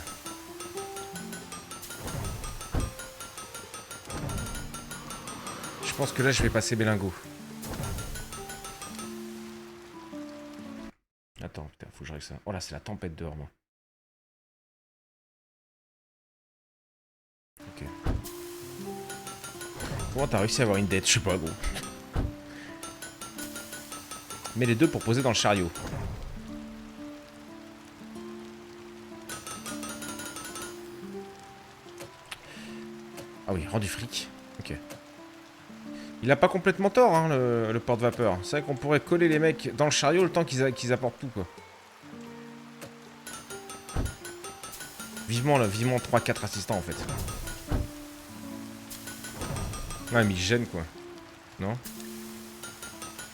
pense que là, je vais passer Bélingo. Attends, putain, faut que je règle ça. Oh là, c'est la tempête dehors, moi. Ok. Comment t'as réussi à avoir une dette? Je sais pas, gros. Mets les deux pour poser dans le chariot. Ah oui, rend du fric. Ok. Il a pas complètement tort, hein, le porte-vapeur. C'est vrai qu'on pourrait coller les mecs dans le chariot le temps qu'ils apportent tout, quoi. Vivement, là, vivement 3-4 assistants, en fait. Ouais, mais ils gênent, quoi. Non?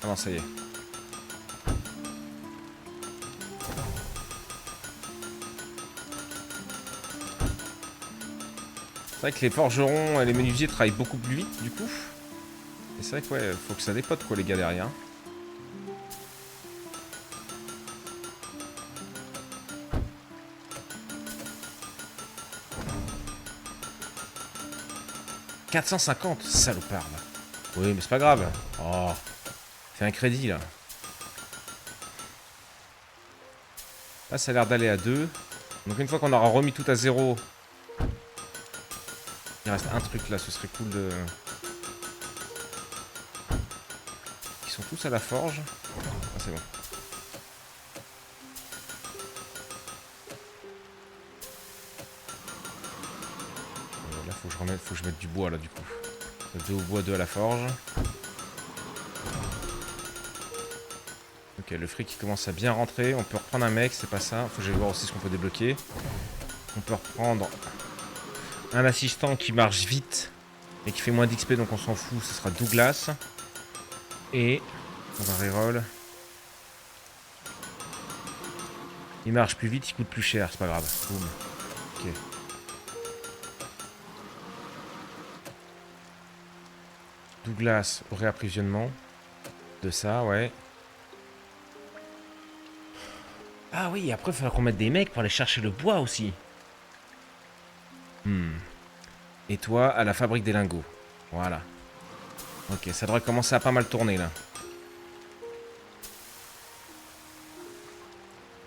Ah non, ça y est. C'est vrai que les forgerons et les menuisiers travaillent beaucoup plus vite, du coup. Et c'est vrai que, ouais, faut que ça dépote, quoi, les gars, derrière. 450, salopard, là. Oui, mais c'est pas grave. Oh, fais un crédit, là. Là, ça a l'air d'aller à 2. Donc une fois qu'on aura remis tout à 0, il reste un truc, là. Ce serait cool de... Ils sont tous à la forge. Ah, c'est bon. Là, faut que je mette du bois, là, du coup. 2 au bois, 2 à la forge. Ok, le fric qui commence à bien rentrer. On peut reprendre un mec, c'est pas ça. Faut que j'aille voir aussi ce qu'on peut débloquer. On peut reprendre un assistant qui marche vite et qui fait moins d'XP, donc on s'en fout. Ce sera Douglas. Et on va reroll. Il marche plus vite, il coûte plus cher, c'est pas grave. Boum. Ok. Douglas au réapprovisionnement. De ça, ouais. Ah oui, après, il faudra qu'on mette des mecs pour aller chercher le bois aussi. Et toi, à la fabrique des lingots. Voilà. Ok, ça devrait commencer à pas mal tourner, là.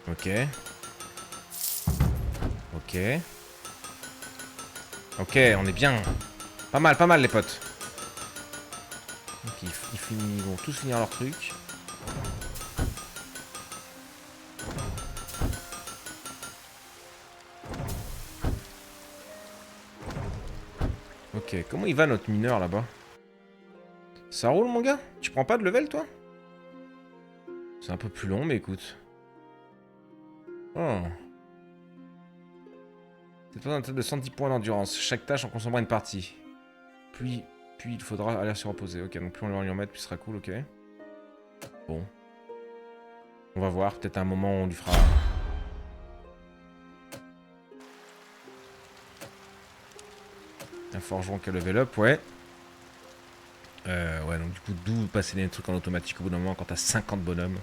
Ok. Ok. Ok, on est bien. Pas mal, les potes. Ok, ils vont tous finir leur truc. Ok, comment il va notre mineur là-bas? Ça roule mon gars? Tu prends pas de level toi? C'est un peu plus long mais écoute. Oh. C'est pas un total de 110 points d'endurance. Chaque tâche en consommera une partie. Puis il faudra aller se reposer. Ok, donc plus on va lui en mettre, plus ce sera cool, ok. Bon. On va voir, peut-être à un moment on lui fera... Un forgeron qui a level up, ouais. Ouais, donc du coup, d'où passer les trucs en automatique au bout d'un moment quand t'as 50 bonhommes.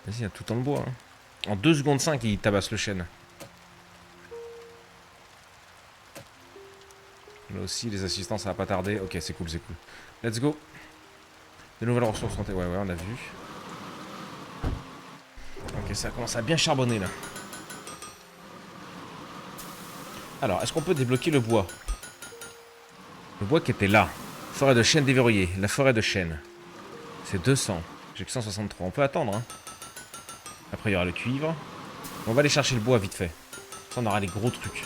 Vas-y, il y a tout en bois. Hein. En 2 secondes 5, il tabasse le chêne. Là aussi, les assistants, ça va pas tarder. Ok, c'est cool, c'est cool. Let's go. De nouvelles ressources santé. Ouais, on a vu. Ok, ça commence à bien charbonner, là. Alors, est-ce qu'on peut débloquer le bois? Le bois qui était là. Forêt de chêne déverrouillée. La forêt de chêne. C'est 200. J'ai que 163. On peut attendre, hein. Après, il y aura le cuivre. On va aller chercher le bois vite fait. Ça, on aura les gros trucs.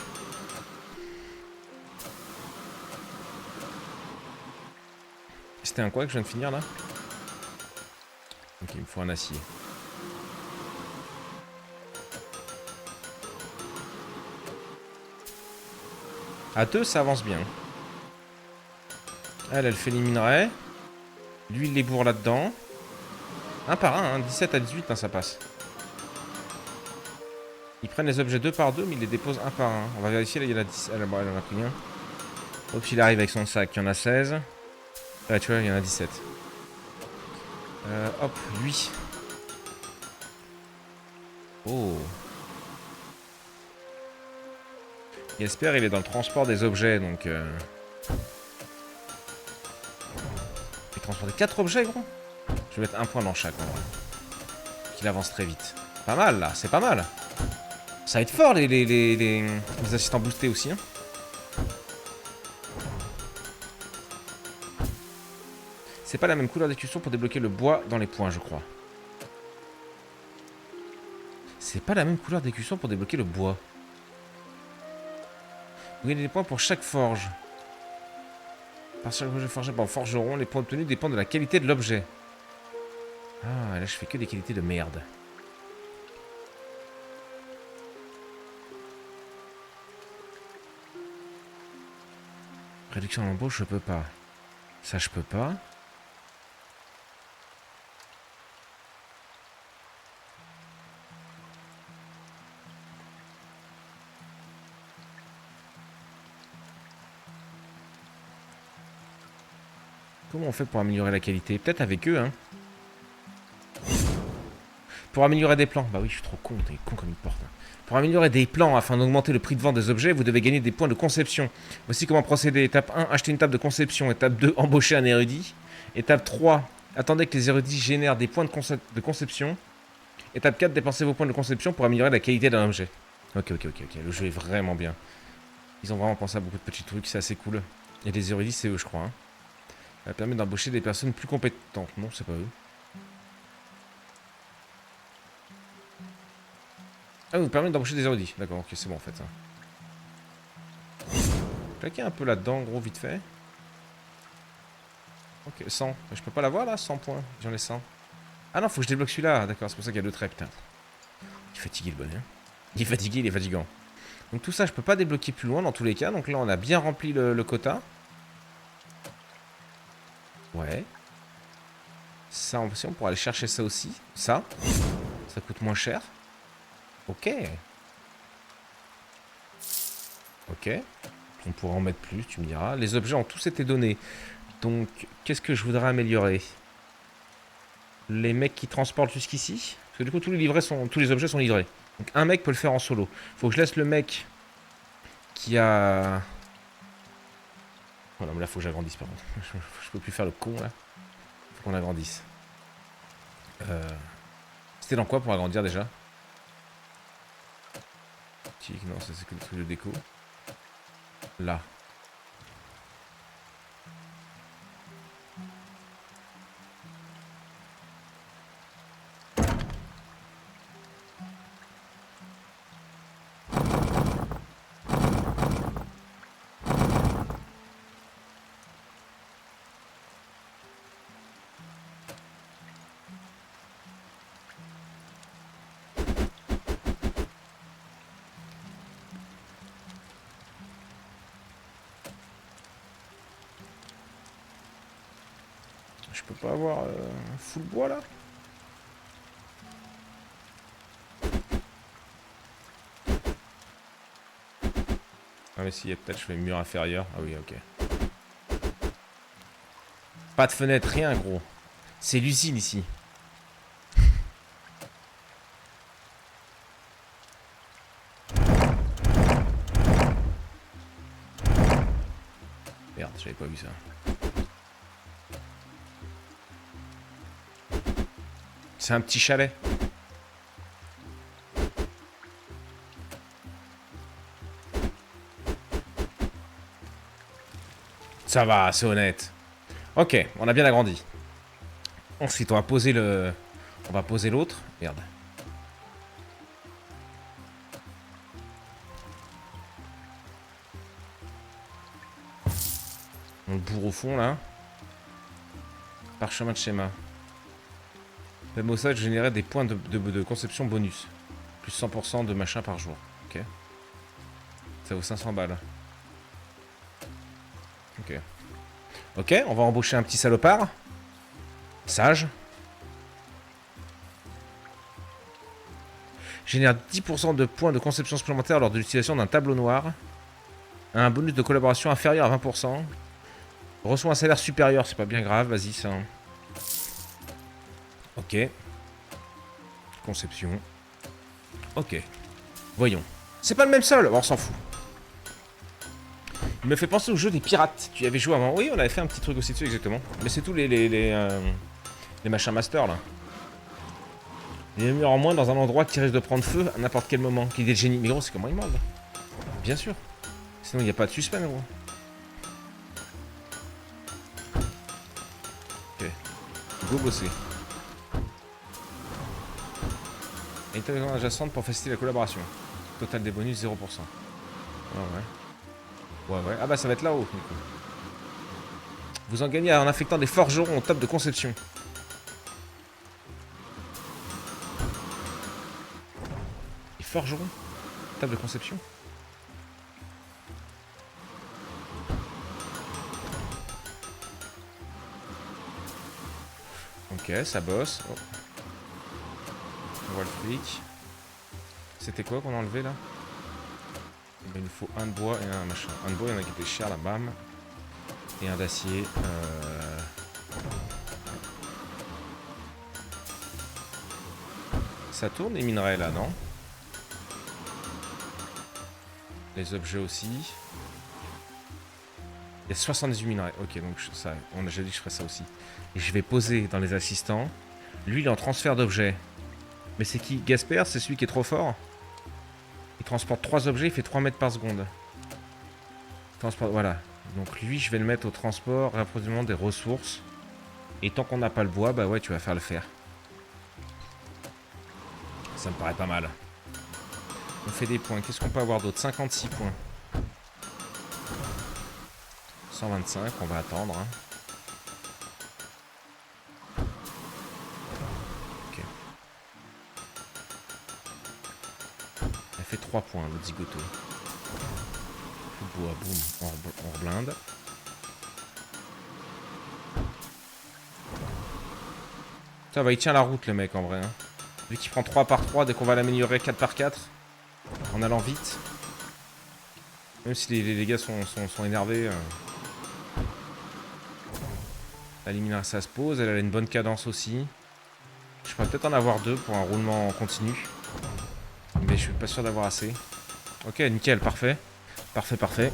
C'était un quoi que je viens de finir, là? Ok, il me faut un acier. À 2, ça avance bien. Elle fait les minerais. Lui, il les bourre là-dedans. Un par un, hein. 17 à 18, hein, ça passe. Ils prennent les objets 2 par 2, mais ils les déposent un par un. On va vérifier, là, il y en a 10. Elle en a pris un. Hop, il arrive avec son sac, il y en a 16. Là, tu vois, il y en a 17. Hop, lui. Oh. J'espère il est dans le transport des objets, donc... J'en ai 4 objets, gros. Je vais mettre un point dans chaque, en vrai. Qu'il avance très vite. Pas mal, là. C'est pas mal. Ça va être fort, les assistants boostés aussi, hein. C'est pas la même couleur d'écusson pour débloquer le bois dans les points, je crois. C'est pas la même couleur d'écusson pour débloquer le bois. Vous gagnez des points pour chaque forge. Par chaque objet forgé par forgeron, les points obtenus dépendent de la qualité de l'objet. Ah, là je fais que des qualités de merde. Réduction d'embauche, je peux pas. Ça, je peux pas. Comment on fait pour améliorer la qualité? Peut-être avec eux, hein. Pour améliorer des plans. Bah oui, je suis trop con, t'es con comme une porte. Hein. Pour améliorer des plans afin d'augmenter le prix de vente des objets, vous devez gagner des points de conception. Voici comment procéder. Étape 1, acheter une table de conception. Étape 2, embaucher un érudit. Étape 3, attendez que les érudits génèrent des points de conception. Étape 4, dépensez vos points de conception pour améliorer la qualité d'un objet. Ok. Le jeu est vraiment bien. Ils ont vraiment pensé à beaucoup de petits trucs, c'est assez cool. Et les érudits, c'est eux, je crois. Hein. Ça permet d'embaucher des personnes plus compétentes. Non, c'est pas eux. Ah, vous permet d'embaucher des érudits. D'accord, ok, c'est bon en fait. Ça. Claquer un peu là-dedans, gros, vite fait. Ok, 100. Je peux pas l'avoir là, 100 points. J'en ai 100. Ah non, faut que je débloque celui-là. D'accord, c'est pour ça qu'il y a 2 traits, putain. Il est fatigué le bonnet. Il est fatigué, il est fatigant. Donc tout ça, je peux pas débloquer plus loin dans tous les cas. Donc là, on a bien rempli le quota. Ouais. Ça, on pourra aller chercher ça aussi. Ça coûte moins cher. Ok. Ok. On pourra en mettre plus, tu me diras. Les objets ont tous été donnés. Donc, qu'est-ce que je voudrais améliorer? Les mecs qui transportent jusqu'ici. Parce que du coup, tous les objets sont livrés. Donc, un mec peut le faire en solo. Faut que je laisse le mec qui a... Voilà, mais là, faut que j'agrandisse, par contre. Je peux plus faire le con, là. Faut qu'on agrandisse. C'était dans quoi pour agrandir, déjà? Non, ça, c'est que le truc de déco. Là. Je peux pas avoir full bois là? Ah mais si, peut-être je fais mur inférieur. Ah oui, ok. Pas de fenêtre, rien gros. C'est l'usine ici. Merde, j'avais pas vu ça. C'est un petit chalet. Ça va, c'est honnête. Ok, on a bien agrandi. Ensuite, on va poser le... On va poser l'autre. Merde. On le bourre au fond, là. Parchemin de schéma. Le mossage générait des points de conception bonus. Plus 100% de machin par jour. Ok. Ça vaut 500 balles. Ok. Ok, on va embaucher un petit salopard. Sage. Génère 10% de points de conception supplémentaires lors de l'utilisation d'un tableau noir. Un bonus de collaboration inférieur à 20%. Reçoit un salaire supérieur, c'est pas bien grave, vas-y ça. Ok. Conception. Ok. Voyons. C'est pas le même sol, on s'en fout. Il me fait penser au jeu des pirates. Tu y avais joué avant? Oui, on avait fait un petit truc aussi dessus, exactement. Mais c'est tous les machins master, là. Il est mis en moins dans un endroit qui risque de prendre feu à n'importe quel moment. Qui est des génies. Mais gros, c'est comment ils mordent? Bien sûr. Sinon, il n'y a pas de suspense, gros. Ok. Go bosser. Intelligence adjacente pour faciliter la collaboration. Total des bonus 0%. Ah ouais. Ouais, ouais. Ah bah ça va être là-haut, du coup. Vous en gagnez en infectant des forgerons au top de conception. Des forgerons? Table de conception? Ok, ça bosse. Oh. On voit le fric. C'était quoi qu'on a enlevé là? Il nous faut un de bois et un machin. Un de bois, il y en a qui étaient chers là, bam. Et un d'acier. Ça tourne les minerais là, non? Les objets aussi. Il y a 78 minerais. Ok, donc ça, on a déjà dit que je ferais ça aussi. Et je vais poser dans les assistants. Lui, il est en transfert d'objets. Mais c'est qui? Gasper, c'est celui qui est trop fort. Il transporte 3 objets, il fait 3 mètres par seconde. Voilà. Donc lui, je vais le mettre au transport, rapprochement des ressources. Et tant qu'on n'a pas le bois, bah ouais, tu vas faire le fer. Ça me paraît pas mal. On fait des points. Qu'est-ce qu'on peut avoir d'autre? 56 points. 125, on va attendre. Hein. Ok. Elle fait 3 points, le zigoto. Le bois, boum, on reblinde. Ça va, il tient la route, le mec, en vrai. Hein. Vu qu'il prend 3 par 3, dès qu'on va l'améliorer 4 par 4, en allant vite. Même si les gars sont énervés. La luminaire, ça se pose. Elle a une bonne cadence aussi. Je pourrais peut-être en avoir 2 pour un roulement continu. Mais je suis pas sûr d'avoir assez. Ok, nickel, parfait. Parfait, parfait.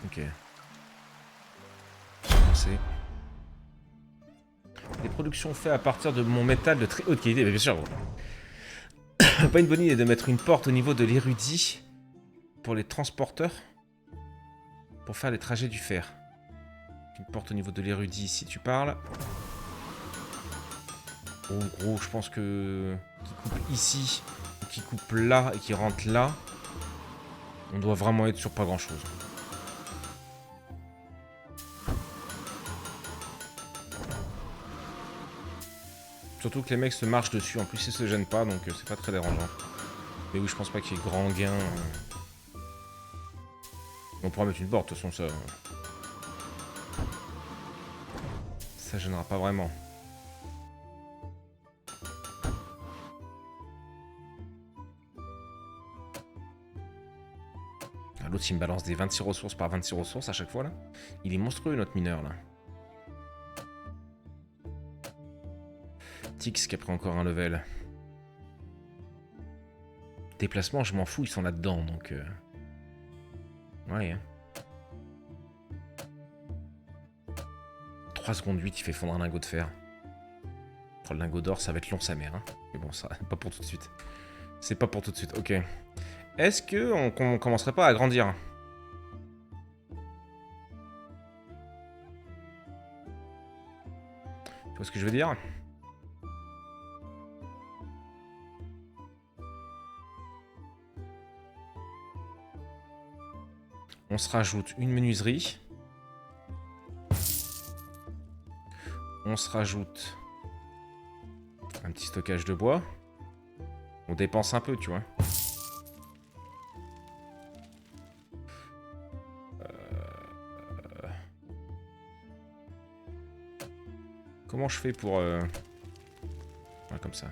Ok. C'est... Des productions faites à partir de mon métal de très haute qualité. Mais bien sûr, gros. Pas une bonne idée de mettre une porte au niveau de l'érudit pour les transporteurs. Pour faire les trajets du fer. Une porte au niveau de l'érudit ici, tu parles. Oh, gros, je pense que... Qui coupe ici, qui coupe là et qui rentre là. On doit vraiment être sur pas grand chose. Surtout que les mecs se marchent dessus. En plus, ils se gênent pas, donc c'est pas très dérangeant. Mais oui, je pense pas qu'il y ait grand gain. On pourra mettre une porte, de toute façon, ça... Ça gênera pas vraiment. Ah, l'autre, il me balance des 26 ressources par 26 ressources à chaque fois, là. Il est monstrueux, notre mineur, là. Tix qui a pris encore un level. Déplacement, je m'en fous, ils sont là-dedans, donc... Ouais, hein. 3 secondes 8, il fait fondre un lingot de fer. Oh, le lingot d'or, ça va être long, sa mère. Hein. Mais bon, ça, pas pour tout de suite. C'est pas pour tout de suite, ok. Est-ce que on commencerait pas à grandir? Tu vois ce que je veux dire? On se rajoute une menuiserie. On se rajoute un petit stockage de bois. On dépense un peu, tu vois. Comment je fais pour... Ouais, comme ça.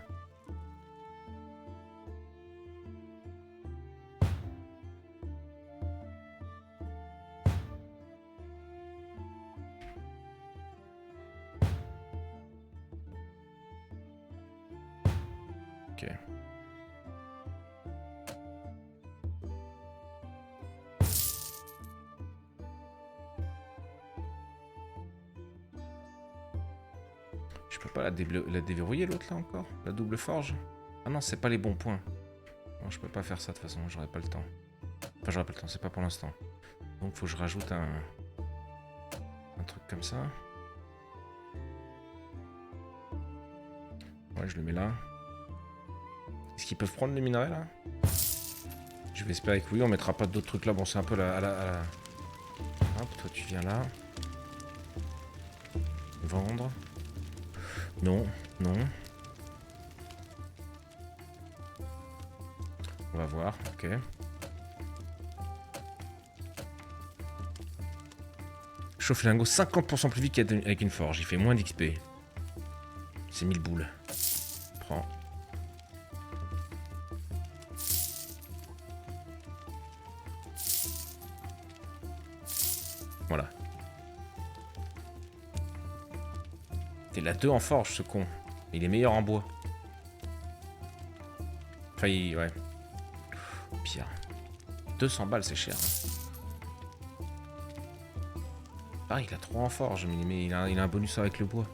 Ok. Je peux pas la déverrouiller l'autre là encore? La double forge? Ah non, c'est pas les bons points. Non, je peux pas faire ça de toute façon, j'aurais pas le temps. Enfin, j'aurais pas le temps, c'est pas pour l'instant. Donc faut que je rajoute un truc comme ça. Ouais, je le mets là. Est-ce qu'ils peuvent prendre le minerai là? Je vais espérer que oui, on mettra pas d'autres trucs là. Bon, c'est un peu la... Hop, toi tu viens là. Vendre. Non, non. On va voir, ok. Chauffe les lingots 50% plus vite qu'avec une forge. Il fait moins d'XP. C'est 1000 boules. Prends. Voilà. T'es la 2 en forge, ce con. Il est meilleur en bois. Enfin, ouais. Pire. 200 balles, c'est cher. Pareil, il a 3 en forge, mais il a un bonus avec le bois.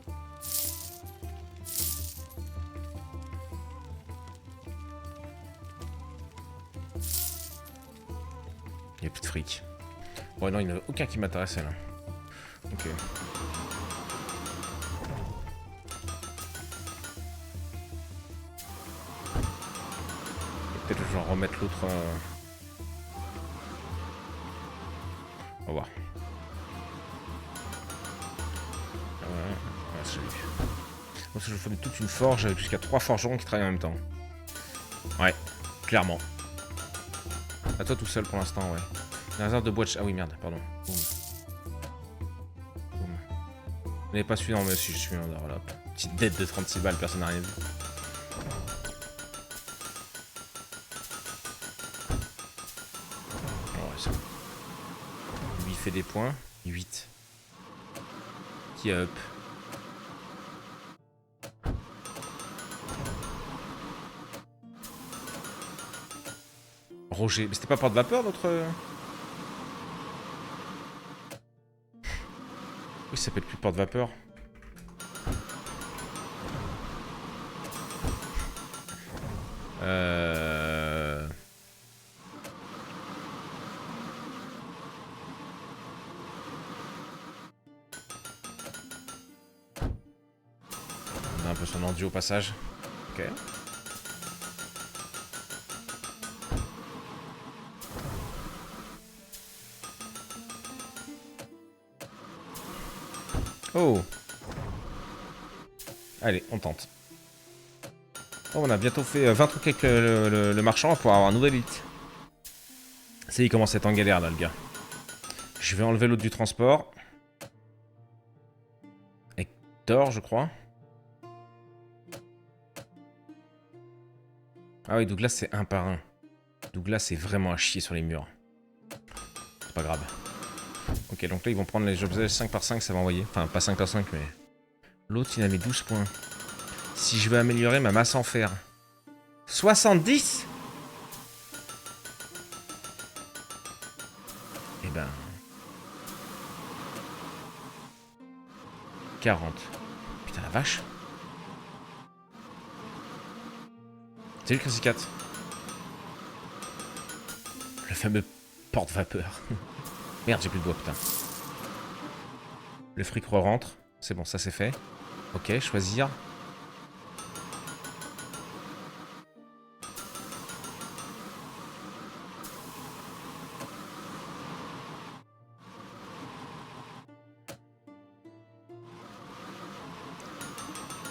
Il n'y a plus de fric. Bon, non, il n'y en a aucun qui m'intéressait là. Ok. Peut-être que je vais en remettre l'autre. On va voir. Ouais, celui. Moi, je fais toute une forge avec jusqu'à 3 forgerons qui travaillent en même temps. Ouais, clairement. À toi tout seul pour l'instant, ouais. La réserve de bois de... Ah oui, merde, pardon. Boum. Boum. Vous n'avez pas suivi, non, mais si je suis un voilà. Petite dette de 36 balles, personne n'a rien vu. Ouais, ça. Lui, il fait des points. 8. Qui a up. Roger. Mais c'était pas porte-vapeur, notre... Oui, ça s'appelle plus porte-vapeur. On a un peu son enduit au passage. Ok. Oh. Allez, on tente. Oh, on a bientôt fait 20 trucs avec le marchand pour avoir un nouvel hit. C'est, il commence à être en galère là, le gars. Je vais enlever l'autre du transport. Hector, je crois. Ah oui, Douglas, c'est un par un. Douglas, c'est vraiment à chier sur les murs. C'est pas grave. Ok, donc là, ils vont prendre les objets 5 par 5, ça va envoyer. Enfin, pas 5 par 5, mais... L'autre, il a mis 12 points. Si je veux améliorer ma masse en fer. 70 ? Eh ben... 40. Putain, la vache. Salut, Crazy Cat. Le fameux porte-vapeur. Merde, j'ai plus de bois, putain. Le fric re-rentre. C'est bon, ça c'est fait. Ok, choisir.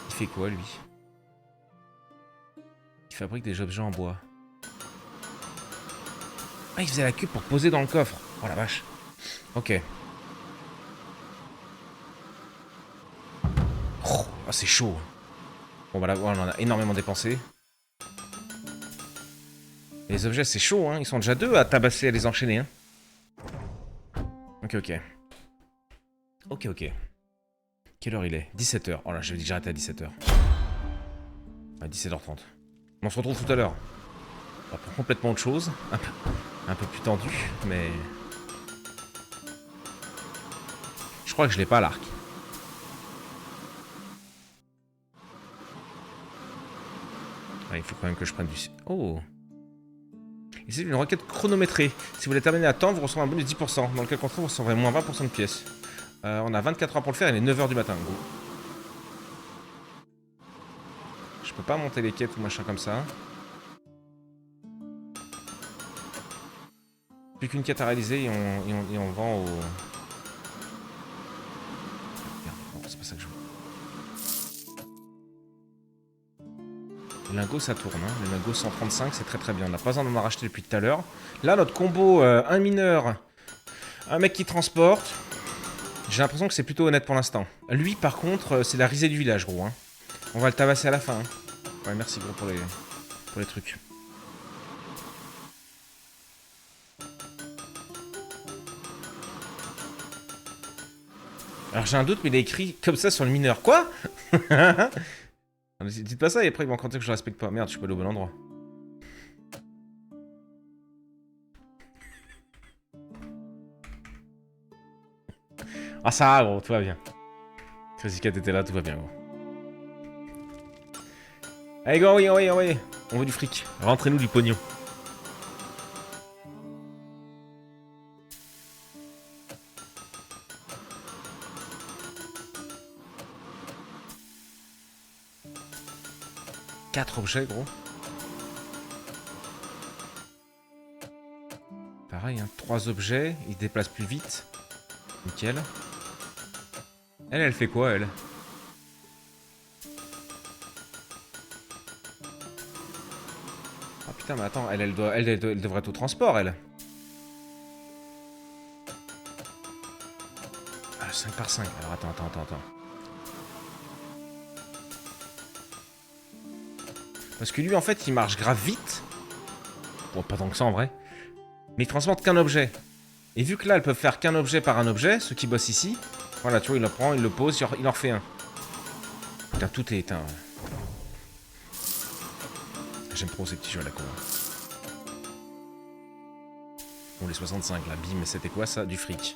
Il fait quoi, lui? Il fabrique des objets en bois. Ah, il faisait la queue pour poser dans le coffre. Oh la vache. Ok. Oh, c'est chaud. Bon bah là, on en a énormément dépensé. Et les objets, c'est chaud, hein. Ils sont déjà 2 à tabasser, à les enchaîner, hein. Ok, ok. Ok, ok. Quelle heure il est? 17h. Oh là, j'avais déjà arrêté à 17h. À 17h30. On se retrouve tout à l'heure. Pour complètement autre chose. Un peu plus tendu, mais... Je crois que je l'ai pas à l'arc. Ah, il faut quand même que je prenne du... Oh. Et c'est une requête chronométrée. Si vous la terminez à temps, vous recevrez un bonus de 10%. Dans le cas contraire, vous recevrez moins 20% de pièces. On a 24 heures pour le faire, il est 9 h du matin. Go. Je peux pas monter les quêtes ou machin comme ça. Plus qu'une quête à réaliser et on vend au... Merde, non, c'est pas ça que je veux. Le lingot ça tourne, hein. Le lingot 135 c'est très très bien. On n'a pas besoin d'en racheter depuis tout à l'heure. Là notre combo, un mineur, un mec qui transporte. J'ai l'impression que c'est plutôt honnête pour l'instant. Lui par contre c'est la risée du village gros. Hein. On va le tabasser à la fin. Hein. Ouais merci gros pour les trucs. Alors j'ai un doute mais il est écrit comme ça sur le mineur. Quoi? Dites pas ça et après ils vont encore dire que je respecte pas. Merde je suis pas allé au bon endroit. Ah ça va gros, tout va bien. Crazy Cat était là, tout va bien gros. Allez go, oui, on veut du fric. Rentrez-nous du pognon. Quatre objets gros. Pareil, hein, 3 objets, ils se déplacent plus vite. Nickel. Elle fait quoi, elle? Ah putain, mais attends, elle devrait être au transport, elle. Ah, 5 par 5. Alors attends. Parce que lui, en fait, il marche grave vite. Bon, pas tant que ça, en vrai. Mais il transporte qu'un objet. Et vu que là, elles peuvent faire qu'un objet par un objet, ceux qui bossent ici, voilà, tu vois, il le prend, il le pose, il en refait un. Putain, tout est éteint. J'aime trop ces petits jeux à la con. Bon, les 65, là, bim, c'était quoi ça? Du fric.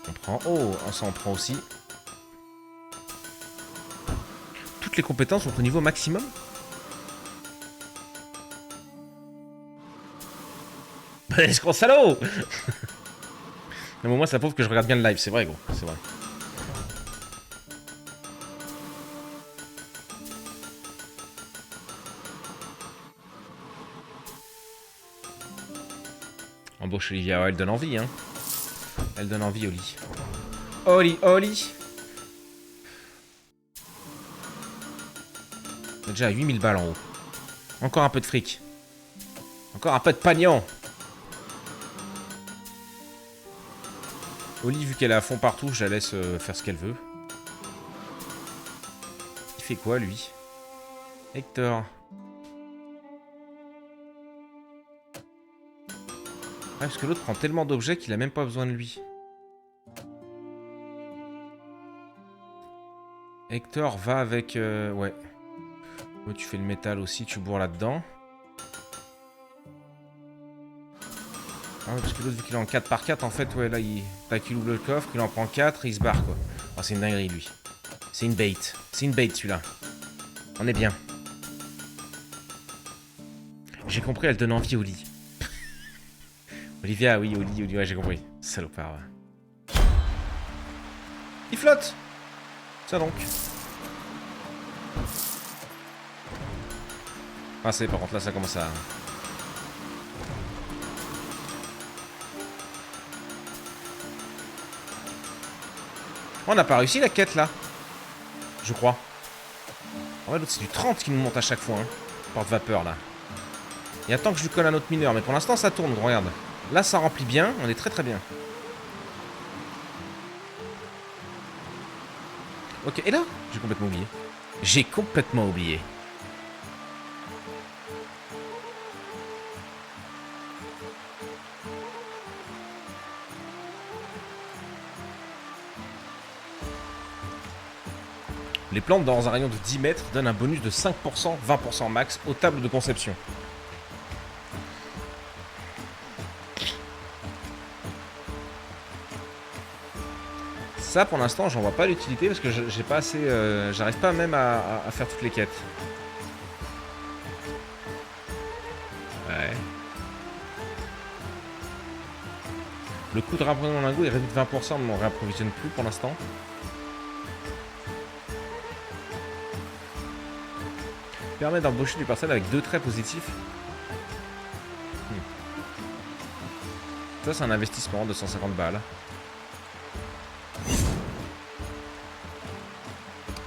On prend... Oh, ça en prend aussi. Toutes les compétences sont au niveau maximum? Escroc salaud. Mais au moins ça prouve que je regarde bien le live, c'est vrai gros, c'est vrai. Embauche Olivia, elle donne envie hein. Elle donne envie Oli. Oli. On est déjà à 8000 balles en haut. Encore un peu de fric. Encore un peu de pagnon. Oli, vu qu'elle est à fond partout, je la laisse faire ce qu'elle veut. Il fait quoi, lui? Hector. Ouais, parce que l'autre prend tellement d'objets qu'il a même pas besoin de lui. Hector va avec... ouais. Ouais, tu fais le métal aussi, tu bourres là-dedans. Ah ouais, parce que l'autre, vu qu'il est en 4 par 4, en fait, ouais, là, t'as qu'il ouvre le coffre, il en prend 4 et il se barre, quoi. Oh, c'est une dinguerie, lui. C'est une bait. C'est une bait, celui-là. On est bien. J'ai compris, elle donne envie au lit. Olivia, oui, Oli, ouais, j'ai compris. Salopard, ouais. Il flotte. Ça donc. Ah, c'est par contre, là, ça commence à... On n'a pas réussi la quête là. Je crois. En vrai, l'autre c'est du 30 qui nous monte à chaque fois. Hein. Porte-vapeur là. Il attend que je lui colle un autre mineur. Mais pour l'instant ça tourne, regarde. Là ça remplit bien. On est très très bien. Ok, et là j'ai complètement oublié. J'ai complètement oublié. Les plantes dans un rayon de 10 mètres donnent un bonus de 5%, 20% max aux tables de conception. Ça pour l'instant j'en vois pas l'utilité parce que j'ai pas assez... j'arrive pas même à faire toutes les quêtes. Le coût de réapprovisionnement en lingots est réduit de 20%, mais on ne réapprovisionne plus pour l'instant. Permet d'embaucher du personnel avec 2 traits positifs. Ça, c'est un investissement de 150 balles.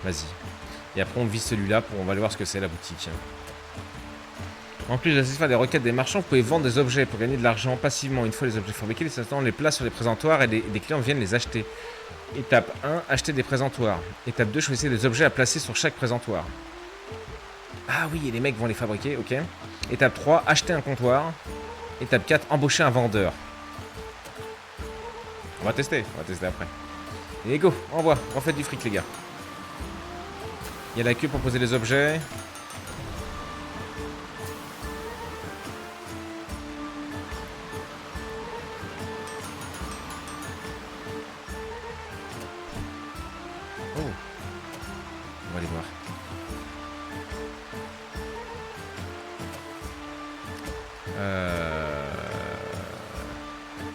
Vas-y. Et après, on vise celui-là pour on va aller voir ce que c'est la boutique. En plus de satisfaire des requêtes des marchands, vous pouvez vendre des objets pour gagner de l'argent passivement. Une fois les objets fabriqués, les assistants les placent sur les présentoirs et des clients viennent les acheter. Étape 1, acheter des présentoirs. Étape 2, choisissez des objets à placer sur chaque présentoir. Ah oui, et les mecs vont les fabriquer, ok. Étape 3, acheter un comptoir. Étape 4, embaucher un vendeur. On va tester après. Et go, envoie, on fait du fric les gars. Il y a la queue pour poser les objets. Oh. On va aller voir.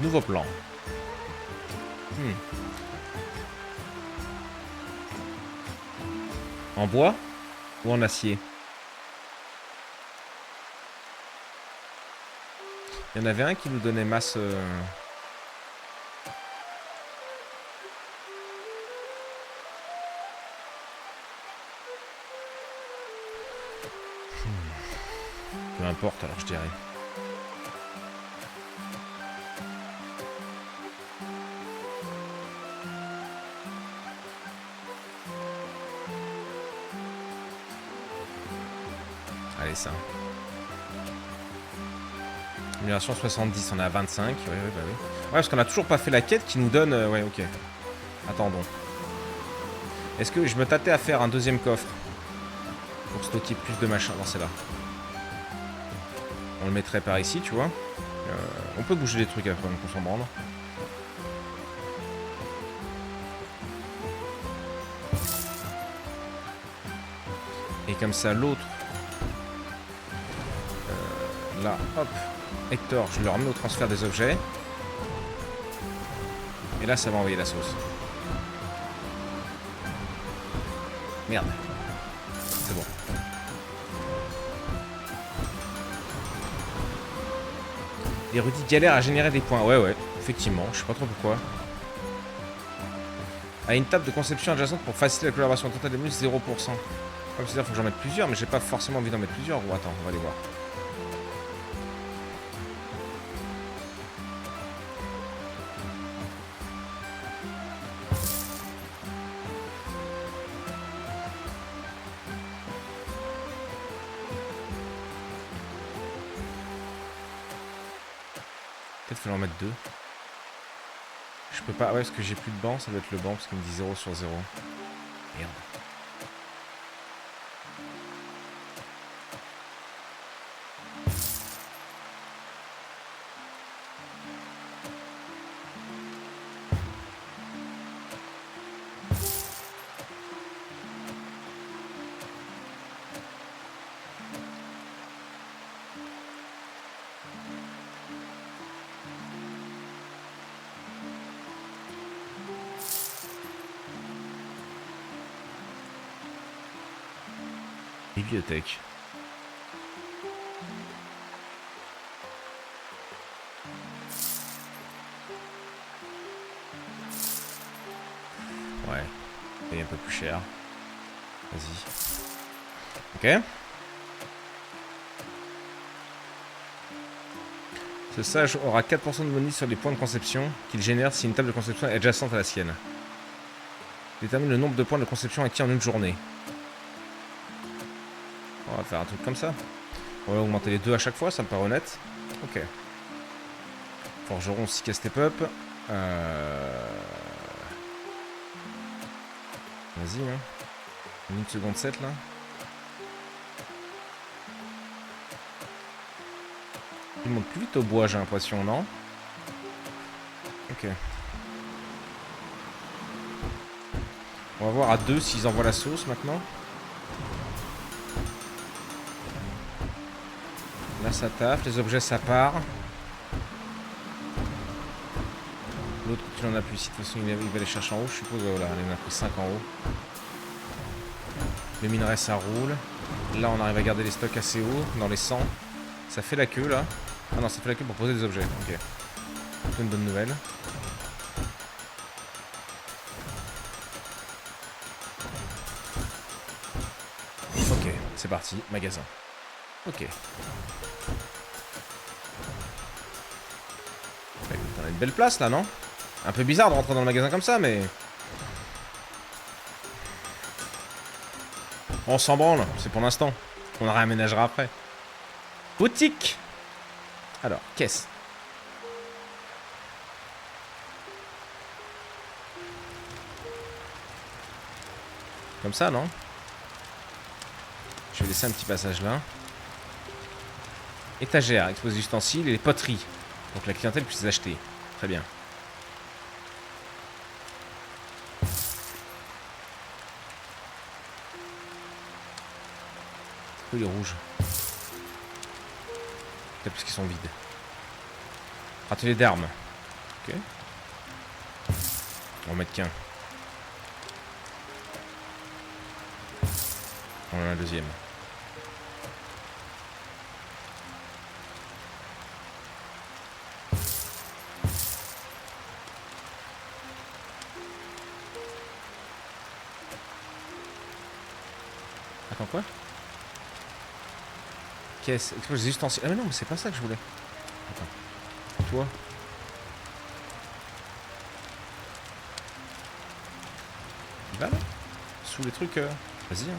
Nouveau plan. En bois ou en acier? Il y en avait un qui nous donnait masse... Peu importe alors je dirais. Allez ça. Amélioration 70, on est à 25. Ouais, bah oui. Ouais, parce qu'on a toujours pas fait la quête qui nous donne... ouais, ok. Attendons. Est-ce que je me tâtais à faire un deuxième coffre pour stocker plus de machin dans celle-là? On le mettrait par ici, tu vois. On peut bouger les trucs après, donc on s'en branle. Et comme ça, l'autre... là, hop. Hector, je le remets au transfert des objets. Et là, ça va envoyer la sauce. Merde. C'est bon. L'érudit galère à générer des points. Ouais, effectivement. Je sais pas trop pourquoi. À une table de conception adjacente pour faciliter la collaboration totale des muscles, 0%. Comme c'est-à-dire, faut que j'en mette plusieurs, mais j'ai pas forcément envie d'en mettre plusieurs. Ou attends, on va aller voir. Peut-être qu'il faut en mettre 2. Je peux pas... Ouais, parce que j'ai plus de banc, ça doit être le banc, parce qu'il me dit 0 sur 0. Merde. Bibliothèque. Ouais. Paye un peu plus cher. Vas-y. Ok. Ce sage aura 4% de bonus sur les points de conception qu'il génère si une table de conception est adjacente à la sienne. Détermine le nombre de points de conception acquis en une journée. On va faire un truc comme ça. On va augmenter les 2 à chaque fois, ça me paraît honnête. Ok. Forgeron 6 step up. Vas-y, hein. 1 seconde 7 là. Il monte plus vite au bois, j'ai l'impression, non? Ok. On va voir à 2 s'ils envoient la sauce maintenant. Là ça taffe, les objets ça part. l'autre, tu n'en as plus ici. De toute façon, il va les chercher en haut, je suppose. Voilà, il en a pris 5 en haut. Le minerai, ça roule. Là, on arrive à garder les stocks assez hauts, dans les 100. Ça fait la queue, là. Ah non, ça fait la queue pour poser des objets. Ok. C'est une bonne nouvelle. Ok, c'est parti. Magasin. Ok. Bah, écoute, on a une belle place, là, non? Un peu bizarre de rentrer dans le magasin comme ça, mais... On s'en branle, c'est pour l'instant. On en réaménagera après. Boutique. Alors, caisse. Comme ça, non? Je vais laisser un petit passage là. Étagère, expose ustensiles et les poteries. Donc la clientèle puisse les acheter. Très bien. Pourquoi il est rouge? Peut-être parce qu'ils sont vides. Atelier d'armes. Ok. On va en mettre qu'un. On en a un deuxième. Attends, quoi? Caisse, expose les ustensiles. Ah mais non, mais c'est pas ça que je voulais. Attends. Toi. Il va là? Sous les trucs. Vas-y. Hein.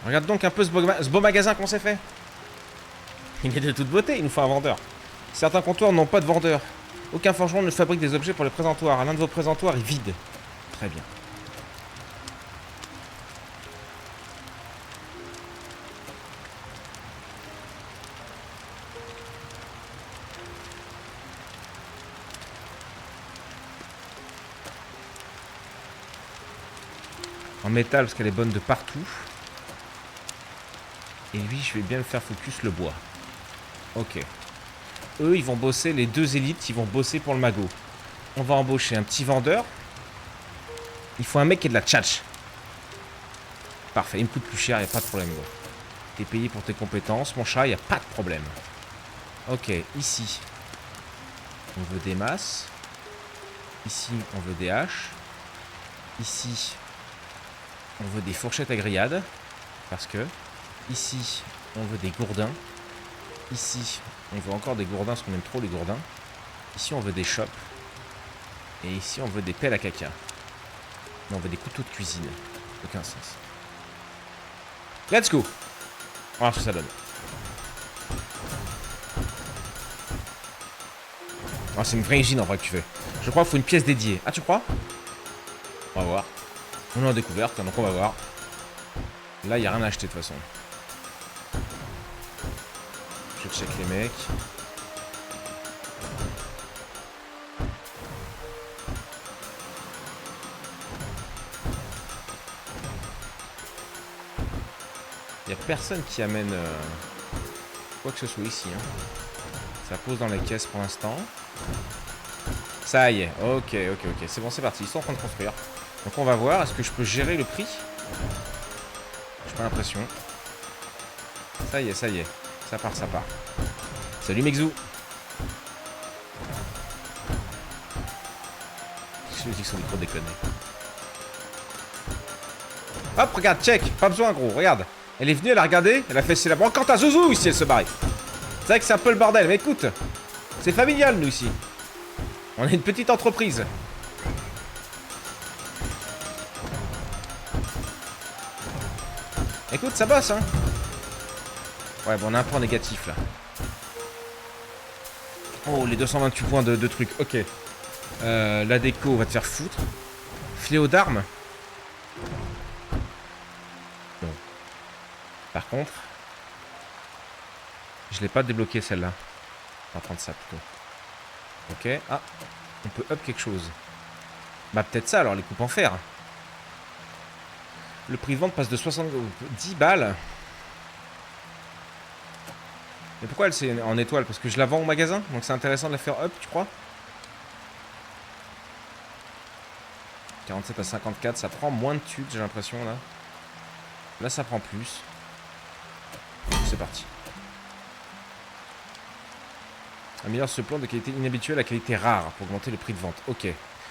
Regarde donc un peu ce beau magasin qu'on s'est fait. Il est de toute beauté, il nous faut un vendeur. Certains comptoirs n'ont pas de vendeur. Aucun forgeron ne fabrique des objets pour les présentoirs. L'un de vos présentoirs est vide. Très bien. En métal, parce qu'elle est bonne de partout. Et lui, je vais bien me faire focus le bois. Ok. Eux, ils vont bosser, les deux élites, ils vont bosser pour le magot. On va embaucher un petit vendeur. Il faut un mec qui ait de la tchatch. Parfait, il me coûte plus cher, il n'y a pas de problème. T'es payé pour tes compétences, mon chat, il n'y a pas de problème. Ok, ici, on veut des masses. Ici, on veut des haches. Ici, on veut des fourchettes à grillade. Parce que, ici, on veut des gourdins. Ici, on veut encore des gourdins, parce qu'on aime trop les gourdins. Ici, on veut des chopes. Et ici, on veut des pelles à caca. Mais on veut des couteaux de cuisine. Aucun sens. Let's go! On va voir ce que ça donne. Ah, c'est une vraie usine en vrai que tu fais. Je crois qu'il faut une pièce dédiée. Ah, tu crois? On va voir. On est en découverte, donc on va voir. Là, il n'y a rien à acheter de toute façon. Je check les mecs. Il n'y a personne qui amène quoi que ce soit ici. Hein. Ça pose dans les caisses pour l'instant. Ça y est. Ok. C'est bon, c'est parti. Ils sont en train de construire. Donc on va voir. Est-ce que je peux gérer le prix? J'ai pas l'impression. Ça y est. Ça part. Salut Mexou. Je me dis que son micro déconne. Hop, regarde, check. Pas besoin, gros. Regarde. Elle est venue, elle a regardé. Elle a fait c'est la brocante à Zouzou ici, elle se barre. C'est vrai que c'est un peu le bordel. Mais écoute, c'est familial, nous, ici. On est une petite entreprise. Écoute, ça bosse, hein. Ouais, bon, on a un point négatif, là. Oh, les 228 points de trucs. Ok. La déco va te faire foutre. Fléau d'armes. Non. Par contre, je l'ai pas débloqué celle-là. On va prendre ça plutôt. Ok. Ah, on peut up quelque chose. Bah peut-être ça alors, les coupes en fer. Le prix de vente passe de 70 balles Mais pourquoi elle c'est en étoile? Parce que je la vends au magasin, donc c'est intéressant de la faire up, tu crois? 47 à 54, ça prend moins de tubes, j'ai l'impression, là. Là, ça prend plus. C'est parti. Améliore ce plan de qualité inhabituelle à qualité rare pour augmenter le prix de vente. Ok.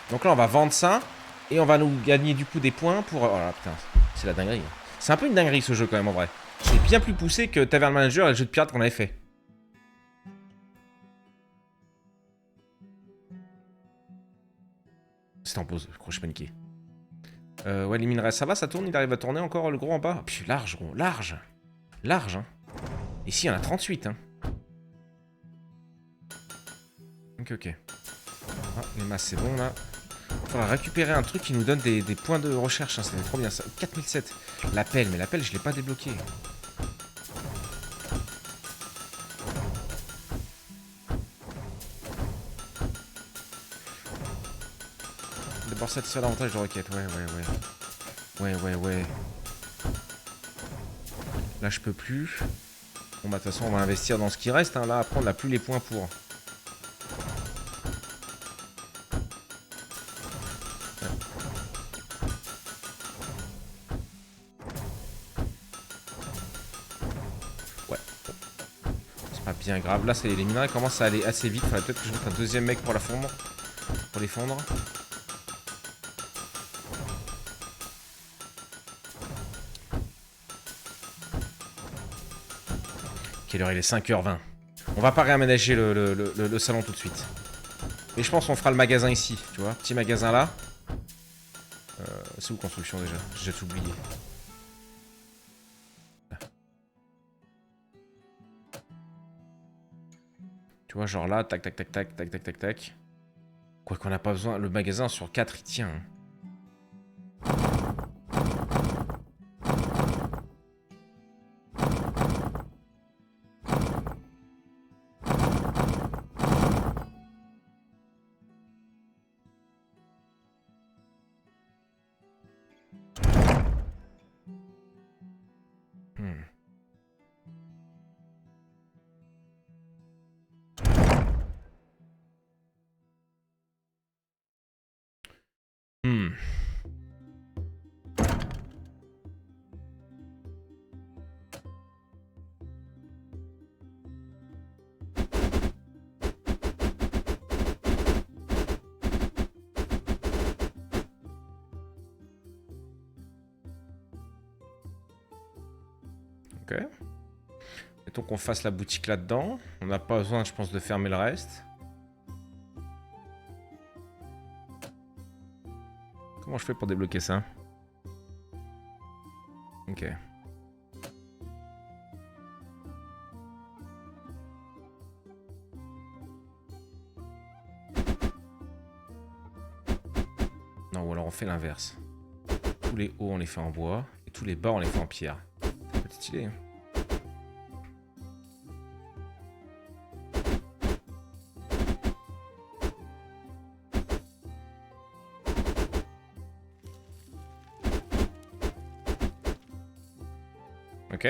Donc là, on va vendre ça. Et on va nous gagner du coup des points pour... Oh là, putain, c'est la dinguerie. C'est un peu une dinguerie ce jeu quand même en vrai. C'est bien plus poussé que Tavern Manager et le jeu de pirate qu'on avait fait. C'est en pause, je crois que je suis paniqué. Ouais, les minerais, ça va, ça tourne, il arrive à tourner encore le gros en bas. Puis large, gros, large. Large, hein. Ici, il y en a 38, hein. Ok. Ah, les masses, c'est bon, là. Il faudra récupérer un truc qui nous donne des points de recherche, hein. C'était trop bien, ça. 4007. L'appel, mais l'appel, je l'ai pas débloqué. D'abord, satisfaire l'avantage de requête. Ouais. Là, je peux plus. Bon, bah, de toute façon, on va investir dans ce qui reste, hein. Là, après, on n'a plus les points pour... Pas bien grave. Là, les minerais commencent à aller assez vite. Faudrait peut-être que je mette un deuxième mec pour la fondre. Pour les fondre. Quelle heure il est? 5h20. On va pas réaménager le salon tout de suite. Et je pense qu'on fera le magasin ici. Tu vois, petit magasin là. C'est où construction déjà? J'ai tout oublié. Tu vois, genre là, tac. Quoi qu'on n'a pas besoin. Le magasin sur 4, il tient. Hein. Ok. Mettons qu'on fasse la boutique là-dedans. On n'a pas besoin, je pense, de fermer le reste. Comment je fais pour débloquer ça? Ok. Non, ou alors on fait l'inverse. Tous les hauts, on les fait en bois. Et tous les bas, on les fait en pierre. C'est stylé, hein. Ok.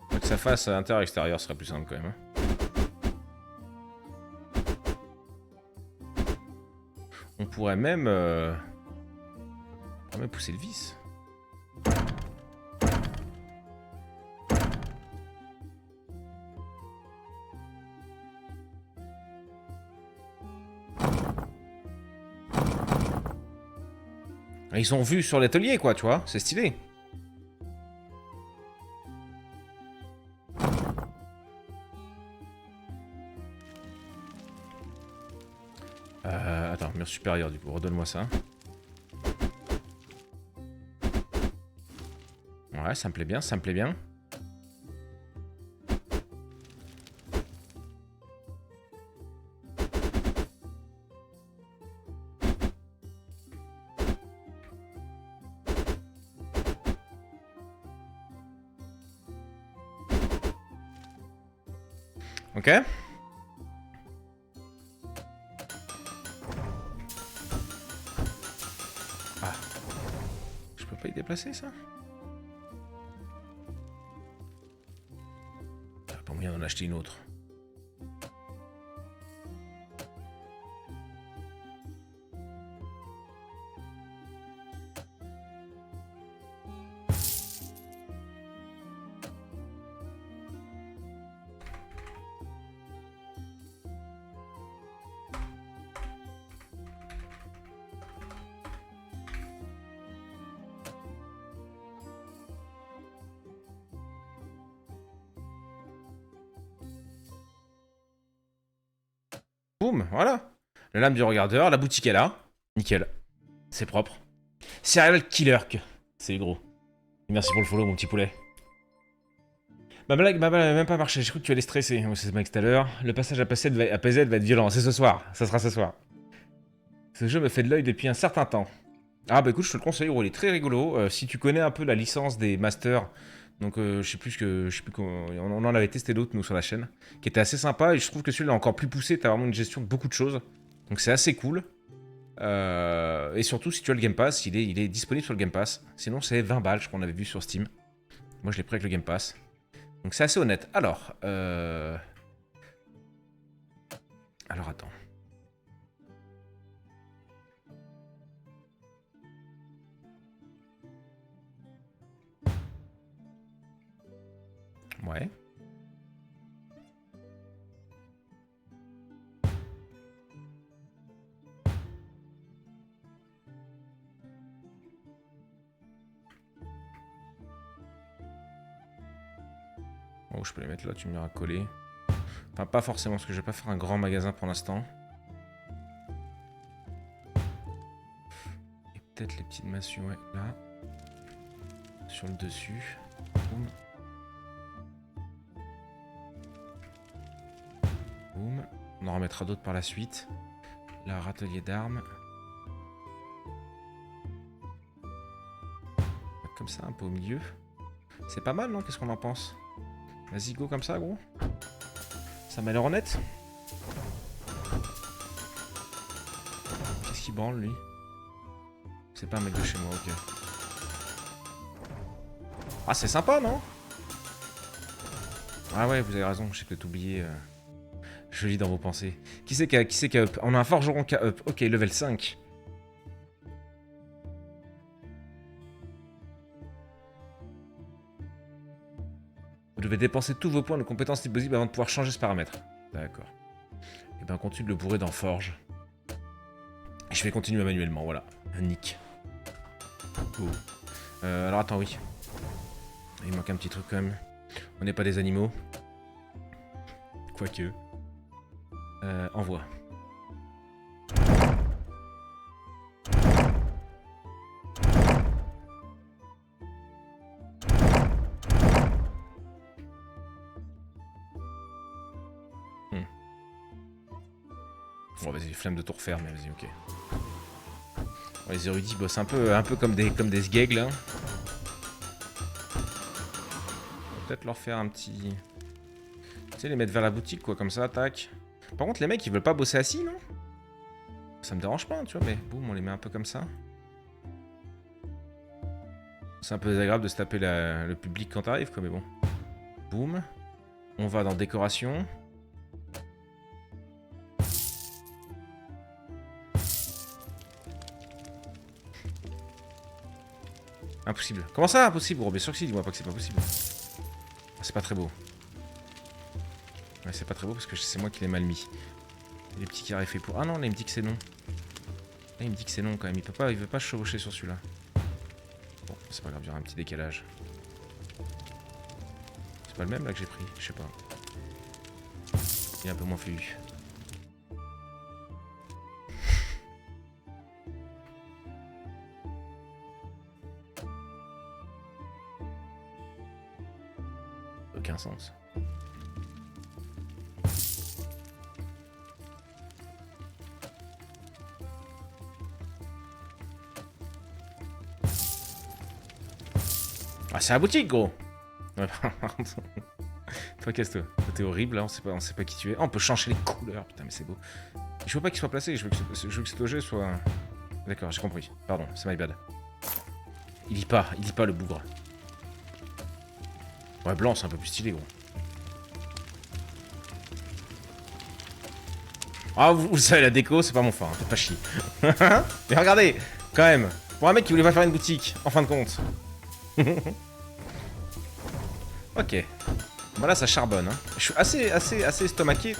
Faut que ça fasse intérieur-extérieur, ce serait plus simple quand même. Hein. On pourrait même pousser le vis. Ils ont vu sur l'atelier, quoi, tu vois. C'est stylé. Attends, mur supérieur, du coup. Redonne-moi ça. Ouais, ça me plaît bien, ça me plaît bien. Ok. Ah. Je peux pas y déplacer ça? vient d'en acheter une autre. Boum, voilà. La lame du regardeur, la boutique est là. Nickel. C'est propre. Serial Killer. C'est gros. Et merci pour le follow, mon petit poulet. Ma blague n'a même pas marché. J'ai cru que tu allais stresser. C'est ce mec tout à l'heure. Le passage à PZ va être violent. C'est ce soir. Ça sera ce soir. Ce jeu me fait de l'œil depuis un certain temps. Ah bah écoute, je te le conseille, gros. Il est très rigolo. Si tu connais un peu la licence des masters. Donc je sais plus comment, on en avait testé d'autres nous sur la chaîne, qui était assez sympa et je trouve que celui-là est encore plus poussé, t'as vraiment une gestion de beaucoup de choses, donc c'est assez cool. Et surtout si tu as le Game Pass, il est disponible sur le Game Pass, sinon c'est 20 balles je crois qu'on avait vu sur Steam. Moi je l'ai pris avec le Game Pass, donc c'est assez honnête. Alors attends. Ouais. Oh, je peux les mettre là, tu me diras coller. Enfin, pas forcément, parce que je vais pas faire un grand magasin pour l'instant. Et peut-être les petites massues, ouais, là. Sur le dessus. Boum. Boum. On en remettra d'autres par la suite. Là, râtelier d'armes. Comme ça, un peu au milieu. C'est pas mal, non? Qu'est-ce qu'on en pense? Vas-y, go comme ça, gros. Ça m'a l'air honnête. Qu'est-ce qu'il branle, lui? C'est pas un mec de chez moi, ok. Ah, c'est sympa, non? Ah ouais, vous avez raison, j'ai peut-être oublié. Je lis dans vos pensées. Qui c'est qui a up? On a un forgeron qui a up. Ok, level 5. Vous devez dépenser tous vos points de compétences possibles avant de pouvoir changer ce paramètre. D'accord. Et ben, on continue de le bourrer dans Forge. Et je vais continuer manuellement, voilà. Un nick. Oh. Alors attends, oui. Il manque un petit truc quand même. On n'est pas des animaux. Quoique. Envoie. Bon, vas-y, flemme de tout refaire, mais vas-y, ok. Bon, les érudits bossent un peu comme des sgegs, là. Peut-être leur faire un petit... Tu sais, les mettre vers la boutique, quoi, comme ça, tac. Par contre, les mecs, ils veulent pas bosser assis, non? Ça me dérange pas, tu vois, mais boum, on les met un peu comme ça. C'est un peu désagréable de se taper le public quand t'arrives, quoi, mais bon. Boum. On va dans décoration. Impossible. Comment ça, impossible, gros? Bien sûr que si, dis-moi pas que c'est pas possible. Ah, c'est pas très beau. Ouais, c'est pas très beau parce que c'est moi qui l'ai mal mis. Les petits carrés faits pour... Ah non, là, il me dit que c'est non. Là, il me dit que c'est non, quand même. Il veut pas chevaucher sur celui-là. Bon, c'est pas grave, il y aura un petit décalage. C'est pas le même, là, que j'ai pris? Je sais pas. Il est un peu moins fluide. Aucun sens. Ah, c'est la boutique, gros. Ouais, toi, casse-toi. T'es horrible, là, on sait pas qui tu es. Ah, on peut changer les couleurs, putain, mais c'est beau. Je veux pas qu'il soit placé, je veux que cet objet soit... D'accord, j'ai compris. Pardon, c'est my bad. Il lit pas le bougre. Ouais, blanc, c'est un peu plus stylé, gros. Ah, vous le savez, la déco, c'est pas mon fort, faites pas chier. Mais regardez, quand même, pour un mec qui voulait pas faire une boutique, en fin de compte. Ok. Voilà, ça charbonne. Hein. Je suis assez estomaqué.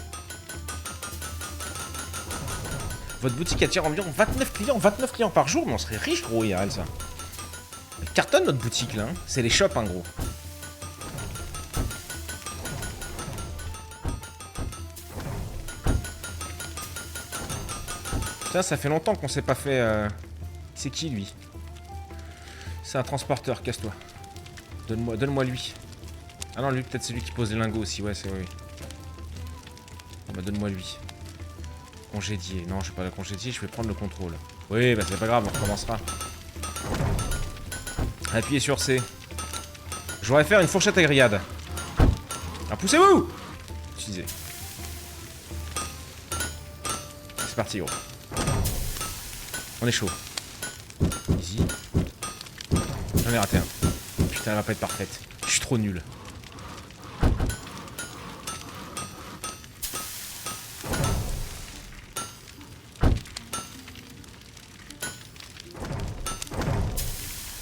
Votre boutique attire environ 29 clients par jour, mais on serait riche, gros, IRL, ça. Elle cartonne, notre boutique, là. Hein. C'est les shops, hein, gros. Putain, ça fait longtemps qu'on s'est pas fait... C'est qui, lui? C'est un transporteur, casse-toi. Donne-moi lui. Ah non, lui, peut-être c'est lui qui pose les lingots aussi. Ouais, c'est oui. Ah bah, donne-moi lui. Congédier. Non, je vais pas la congédier, je vais prendre le contrôle. Oui, bah c'est pas grave, on recommencera. Appuyez sur C. Je voudrais faire une fourchette à grillade. Ah, poussez-vous! Utilisez. C'est parti, gros. On est chaud. Easy. J'en ai raté un. Putain, elle va pas être parfaite. Je suis trop nul.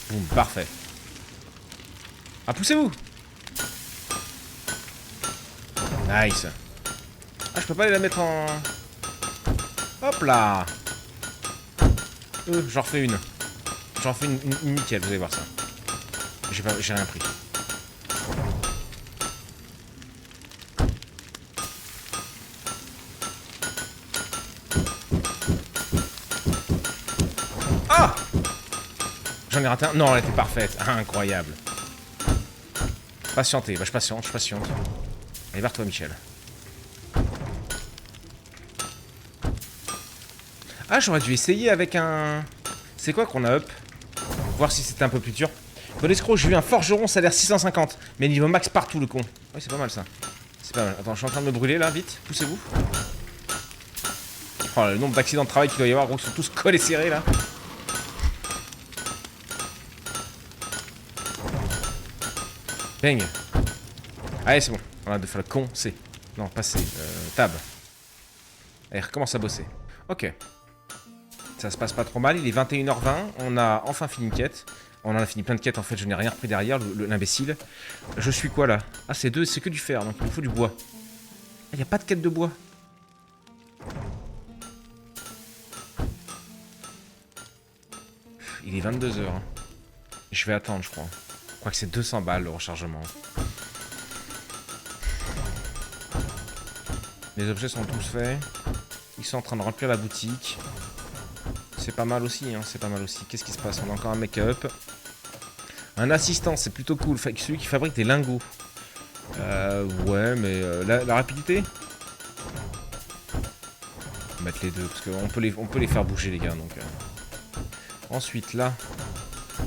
Boum, parfait. Ah, poussez-vous! Nice. Ah, je peux pas aller la mettre en... Hop là! J'en refais une. J'en fais une nickel, vous allez voir ça. J'ai rien pris. Ah! J'en ai raté un. Non, elle était parfaite. Ah, incroyable. Patientez. Bah, je patiente. Allez, vers toi, Michel. Ah, j'aurais dû essayer avec un... C'est quoi qu'on a up? Voir si c'était un peu plus dur. Bon escroc, j'ai eu un forgeron, salaire 650. Mais niveau max partout, le con. Oui, c'est pas mal, ça. C'est pas mal. Attends, je suis en train de me brûler, là, vite. Poussez-vous. Oh, le nombre d'accidents de travail qu'il doit y avoir, gros, ils sont tous collés serrés, là. Bang. Allez, c'est bon. On a de faire le con, C. Non, pas C. Tab. Allez, recommence à bosser. Ok. Ça se passe pas trop mal, il est 21h20, on a enfin fini une quête. On en a fini plein de quêtes en fait, je n'ai rien repris derrière, l'imbécile. Je suis quoi là? Ah c'est que du fer, donc il me faut du bois. Ah, il n'y a pas de quête de bois. Il est 22h. Hein. Je vais attendre je crois. Je crois que c'est 200 balles le rechargement. Les objets sont tous faits. Ils sont en train de remplir la boutique. C'est pas mal aussi, hein, c'est pas mal aussi. Qu'est-ce qui se passe? On a encore un make-up. Un assistant, c'est plutôt cool. Celui qui fabrique des lingots. Ouais, mais la rapidité? On va mettre les deux, parce qu'on peut les faire bouger, les gars. Donc, ensuite, là.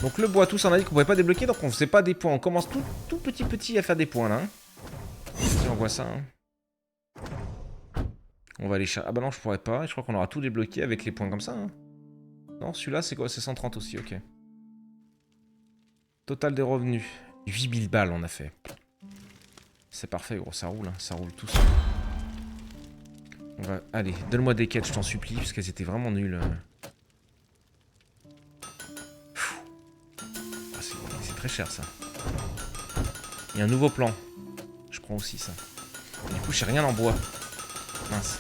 Donc, le bois, tous, on a dit qu'on pouvait pas débloquer, donc on faisait pas des points. On commence tout petit à faire des points, là. Hein. Si on voit ça, hein. On va aller chercher. Ah bah non, je pourrais pas. Je crois qu'on aura tout débloqué avec les points comme ça, hein. Non, celui-là, c'est quoi? C'est 130 aussi, ok. Total des revenus. 8000 balles, on a fait. C'est parfait, gros, ça roule, hein. Ça roule tout seul. On va... Allez, donne-moi des quêtes, je t'en supplie, parce qu'elles étaient vraiment nulles. Ah, c'est très cher, ça. Il y a un nouveau plan. Je prends aussi ça. Et du coup, j'ai rien en bois. Mince.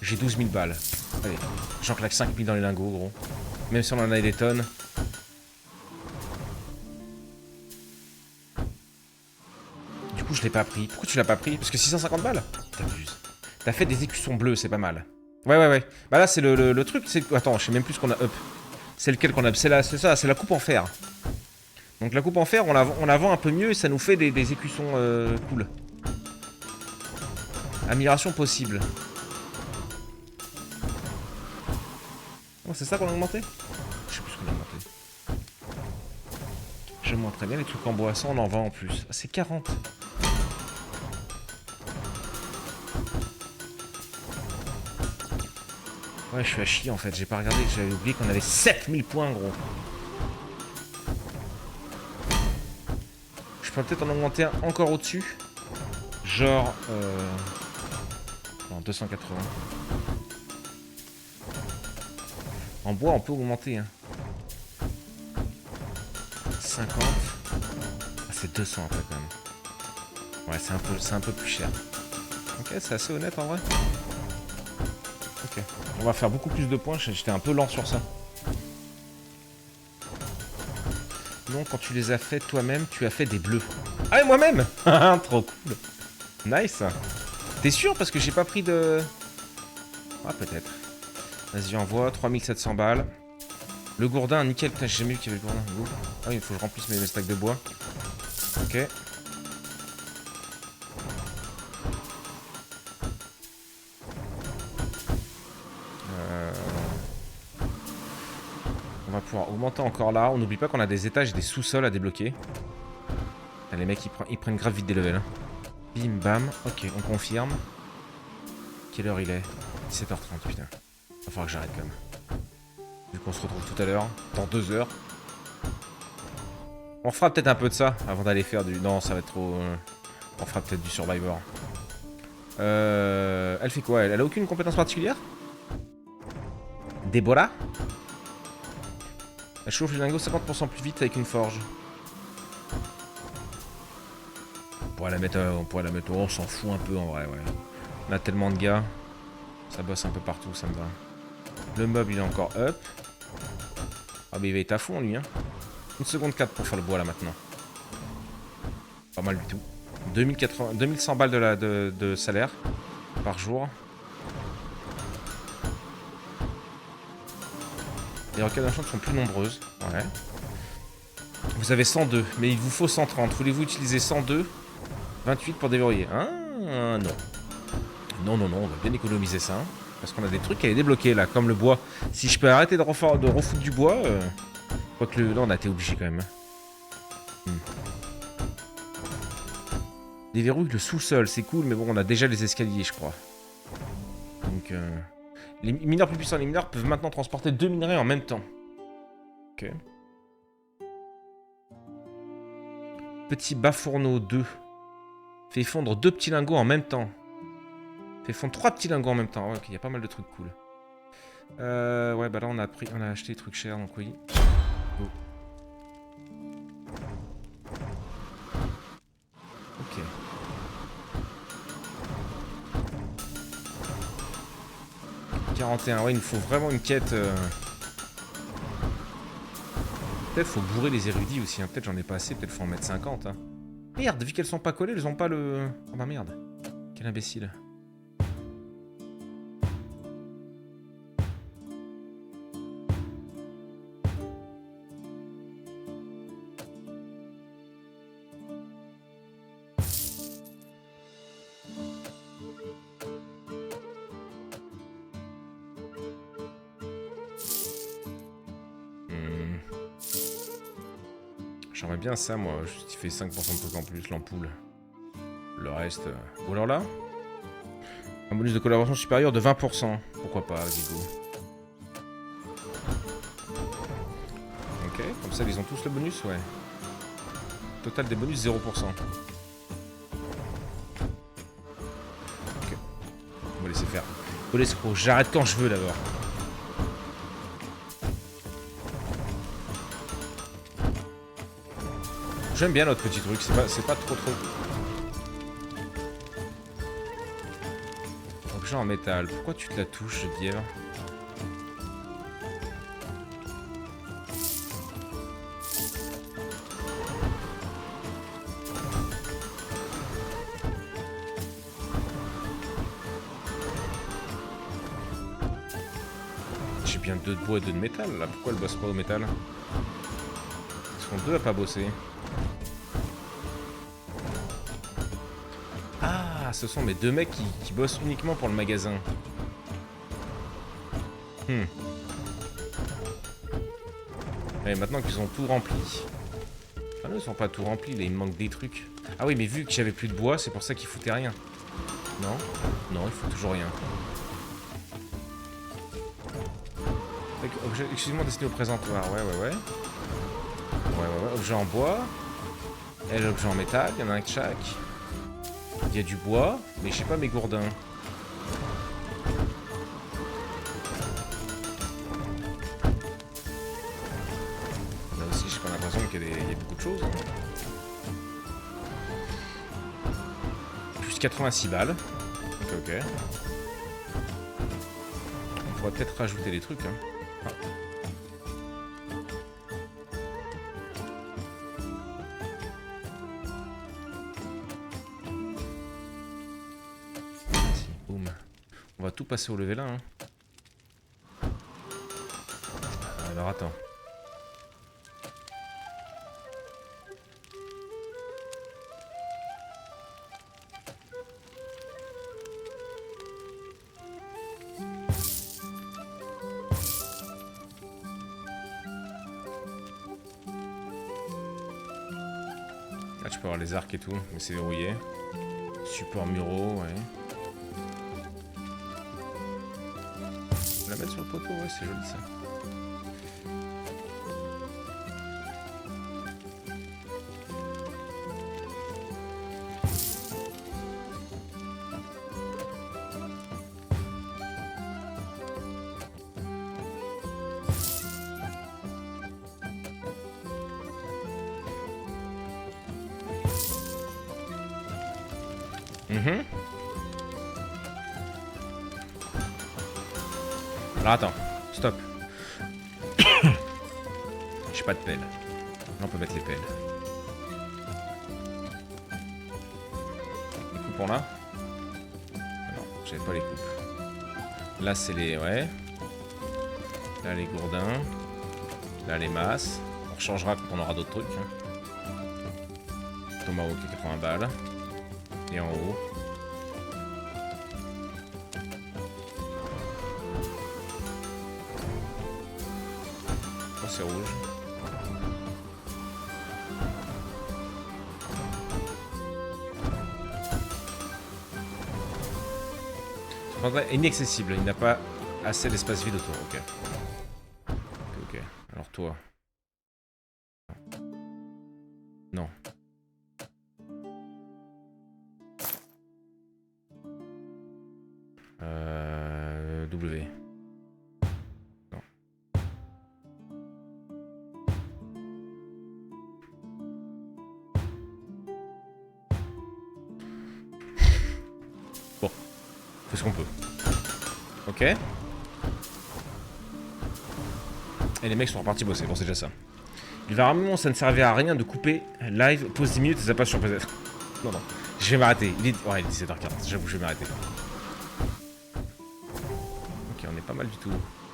J'ai 12 000 balles. Allez, j'en claque 5 000 dans les lingots, gros. Même si on en a des tonnes. Du coup, je l'ai pas pris. Pourquoi tu l'as pas pris? Parce que 650 balles? T'abuses. T'as fait des écussons bleus, c'est pas mal. Ouais. Bah là, c'est le truc. Attends, je sais même plus ce qu'on a up. C'est lequel qu'on a up? C'est ça, c'est la coupe en fer. Donc la coupe en fer, on la vend un peu mieux et ça nous fait des écussons cool. Amélioration possible. Oh, c'est ça qu'on a augmenté? Je sais plus ce qu'on a augmenté. J'aime moins très bien les trucs en bois. Ça, on en vend en plus. Ah, c'est 40. Ouais, je suis à chier en fait. J'ai pas regardé. J'avais oublié qu'on avait 7000 points, gros. Je peux peut-être en augmenter un encore au-dessus. Genre... Non, 280. En bois, on peut augmenter. Hein. 50. Ah, c'est 200 après quand même. Ouais, c'est un peu plus cher. Ok, c'est assez honnête en vrai. Ok. On va faire beaucoup plus de points. J'étais un peu lent sur ça. Non, quand tu les as fait toi-même, tu as fait des bleus. Ah, et moi-même. Trop cool. Nice. T'es sûr? Parce que j'ai pas pris de... Ah, peut-être. Vas-y, envoie. 3700 balles. Le gourdin, nickel. Putain, j'ai jamais vu qu'il y avait le gourdin. Ah, il faut que je remplisse mes stacks de bois. Ok. On va pouvoir augmenter encore là. On n'oublie pas qu'on a des étages et des sous-sols à débloquer. Putain, les mecs, ils prennent grave vite des levels. Hein. Bim, bam. Ok, on confirme. Quelle heure il est? 17h30, putain. Va falloir que j'arrête quand même. Vu qu'on se retrouve tout à l'heure, dans 2 heures. On fera peut-être un peu de ça avant d'aller faire du... Non, ça va être trop... On fera peut-être du Survivor. Elle fait quoi elle a aucune compétence particulière? Déborah? Elle chauffe les lingots 50% plus vite avec une forge. On pourrait la mettre... on s'en fout un peu en vrai, ouais. On a tellement de gars. Ça bosse un peu partout, ça me va. Le meuble, il est encore up. Ah mais il va être à fond, lui, hein. 1 seconde 4 pour faire le bois, là, maintenant. Pas mal du tout. 2100 balles de salaire par jour. Les requêtes d'achat sont plus nombreuses. Ouais. Vous avez 102, mais il vous faut 130. Voulez-vous utiliser 102 28 pour déverrouiller? Hein? Non. Non, non, non, on va bien économiser ça. Hein, parce qu'on a des trucs à les débloquer là, comme le bois. Si je peux arrêter de refoutre du bois. Quoique là, on a été obligé quand même. Déverrouille le sous-sol, c'est cool, mais bon, on a déjà les escaliers, je crois. Donc, les mineurs plus puissants, les mineurs peuvent maintenant transporter 2 minerais en même temps. Ok. Petit bas fourneau 2. Fait fondre 2 petits lingots en même temps. Fait fondre 3 petits lingots en même temps. Ouais, ok, il y a pas mal de trucs cool. Ouais, bah là, on a acheté des trucs chers, donc oui. Go. Ok. « 41, ouais, il nous faut vraiment une quête. Peut-être faut bourrer les érudits aussi, hein. Peut-être j'en ai pas assez, peut-être faut en mettre 50. Hein. Merde, vu qu'elles sont pas collées, elles ont pas le... Oh bah merde. Quel imbécile. J'aimerais bien ça, moi. Juste, il fait 5% de trucs en plus, l'ampoule. Le reste... Ou alors là, un bonus de collaboration supérieur de 20%. Pourquoi pas, Vigo. Ok, comme ça, ils ont tous le bonus, ouais. Total des bonus, 0%. Ok. On va laisser faire. Faut l'escroc. J'arrête quand je veux, d'abord. J'aime bien notre petit truc, c'est pas trop. Objet en métal, pourquoi tu te la touches, bière? J'ai bien 2 de bois et 2 de métal là, pourquoi elle bosse pas au métal? Ils sont 2 à pas bosser. Ah, ce sont mes 2 mecs qui bossent uniquement pour le magasin. Et maintenant qu'ils ont tout rempli. Ah non, ils sont pas tout remplis, là, il me manque des trucs. Ah oui, mais vu que j'avais plus de bois, c'est pour ça qu'ils foutaient rien. Non? Non, il faut toujours rien. Excusez-moi, destiné au présentoir. Ouais. Objet en bois. Et l'objet en métal, il y en a un de chaque. Il y a du bois, mais je sais pas mes gourdins. 86 balles. Ok. On pourrait peut-être rajouter des trucs. Hein. Ah. Boum. On va tout passer au level 1. Hein. Alors attends. Là tu peux avoir les arcs et tout, mais c'est verrouillé. Support muraux, ouais. On va la mettre sur le poteau, ouais, c'est joli ça. Alors attends, stop. J'ai pas de pelle. Là on peut mettre les pelles. Les coupes on l'a? Non, j'avais pas les coupes. Là c'est les... ouais. Là les gourdins. Là les masses. On rechangera quand on aura d'autres trucs. Tomahawk qui est 80 balles. Et en haut. C'est rouge. Inaccessible, il n'a pas assez d'espace vide autour. Ok. Ok. Alors toi. Non. W. Non. Bon. Fais ce qu'on peut. Ok. Et les mecs sont repartis bosser. Bon, c'est déjà ça. Il va vraiment, ça ne servait à rien de couper live, pause 10 minutes et ça passe sur peut-être. Non, non. Je vais m'arrêter. Il est 17h40. J'avoue, je vais m'arrêter. Ok, on est pas mal du tout.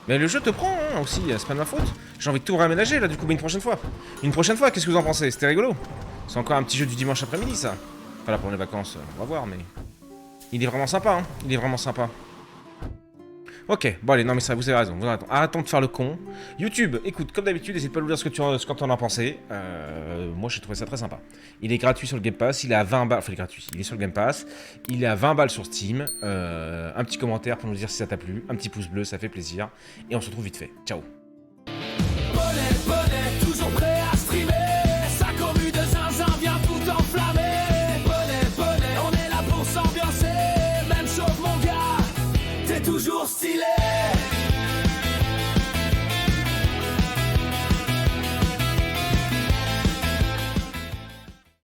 Mais le jeu te prend hein, aussi, c'est pas de ma faute. J'ai envie de tout réaménager là, du coup, mais une prochaine fois. Une prochaine fois, qu'est-ce que vous en pensez? C'était rigolo. C'est encore un petit jeu du dimanche après-midi, ça. Enfin, là, pour les vacances, on va voir, mais. Il est vraiment sympa, hein. Il est vraiment sympa. Ok, bon allez, non mais ça, vous avez raison, arrêtons de faire le con. YouTube, écoute, comme d'habitude, n'hésite pas à nous dire ce que tu en as pensé. Moi, j'ai trouvé ça très sympa. Il est gratuit sur le Game Pass, il est à 20 balles, enfin il est gratuit, il est sur le Game Pass. Il est à 20 balles sur Steam. Un petit commentaire pour nous dire si ça t'a plu, un petit pouce bleu, ça fait plaisir. Et on se retrouve vite fait. Ciao. Bonnet, toujours prêt à streamer. Sa commu de zinzin vient tout enflammer. Bonnet, on est là pour s'ambiancer. Même chose mon gars, t'es toujours stylé.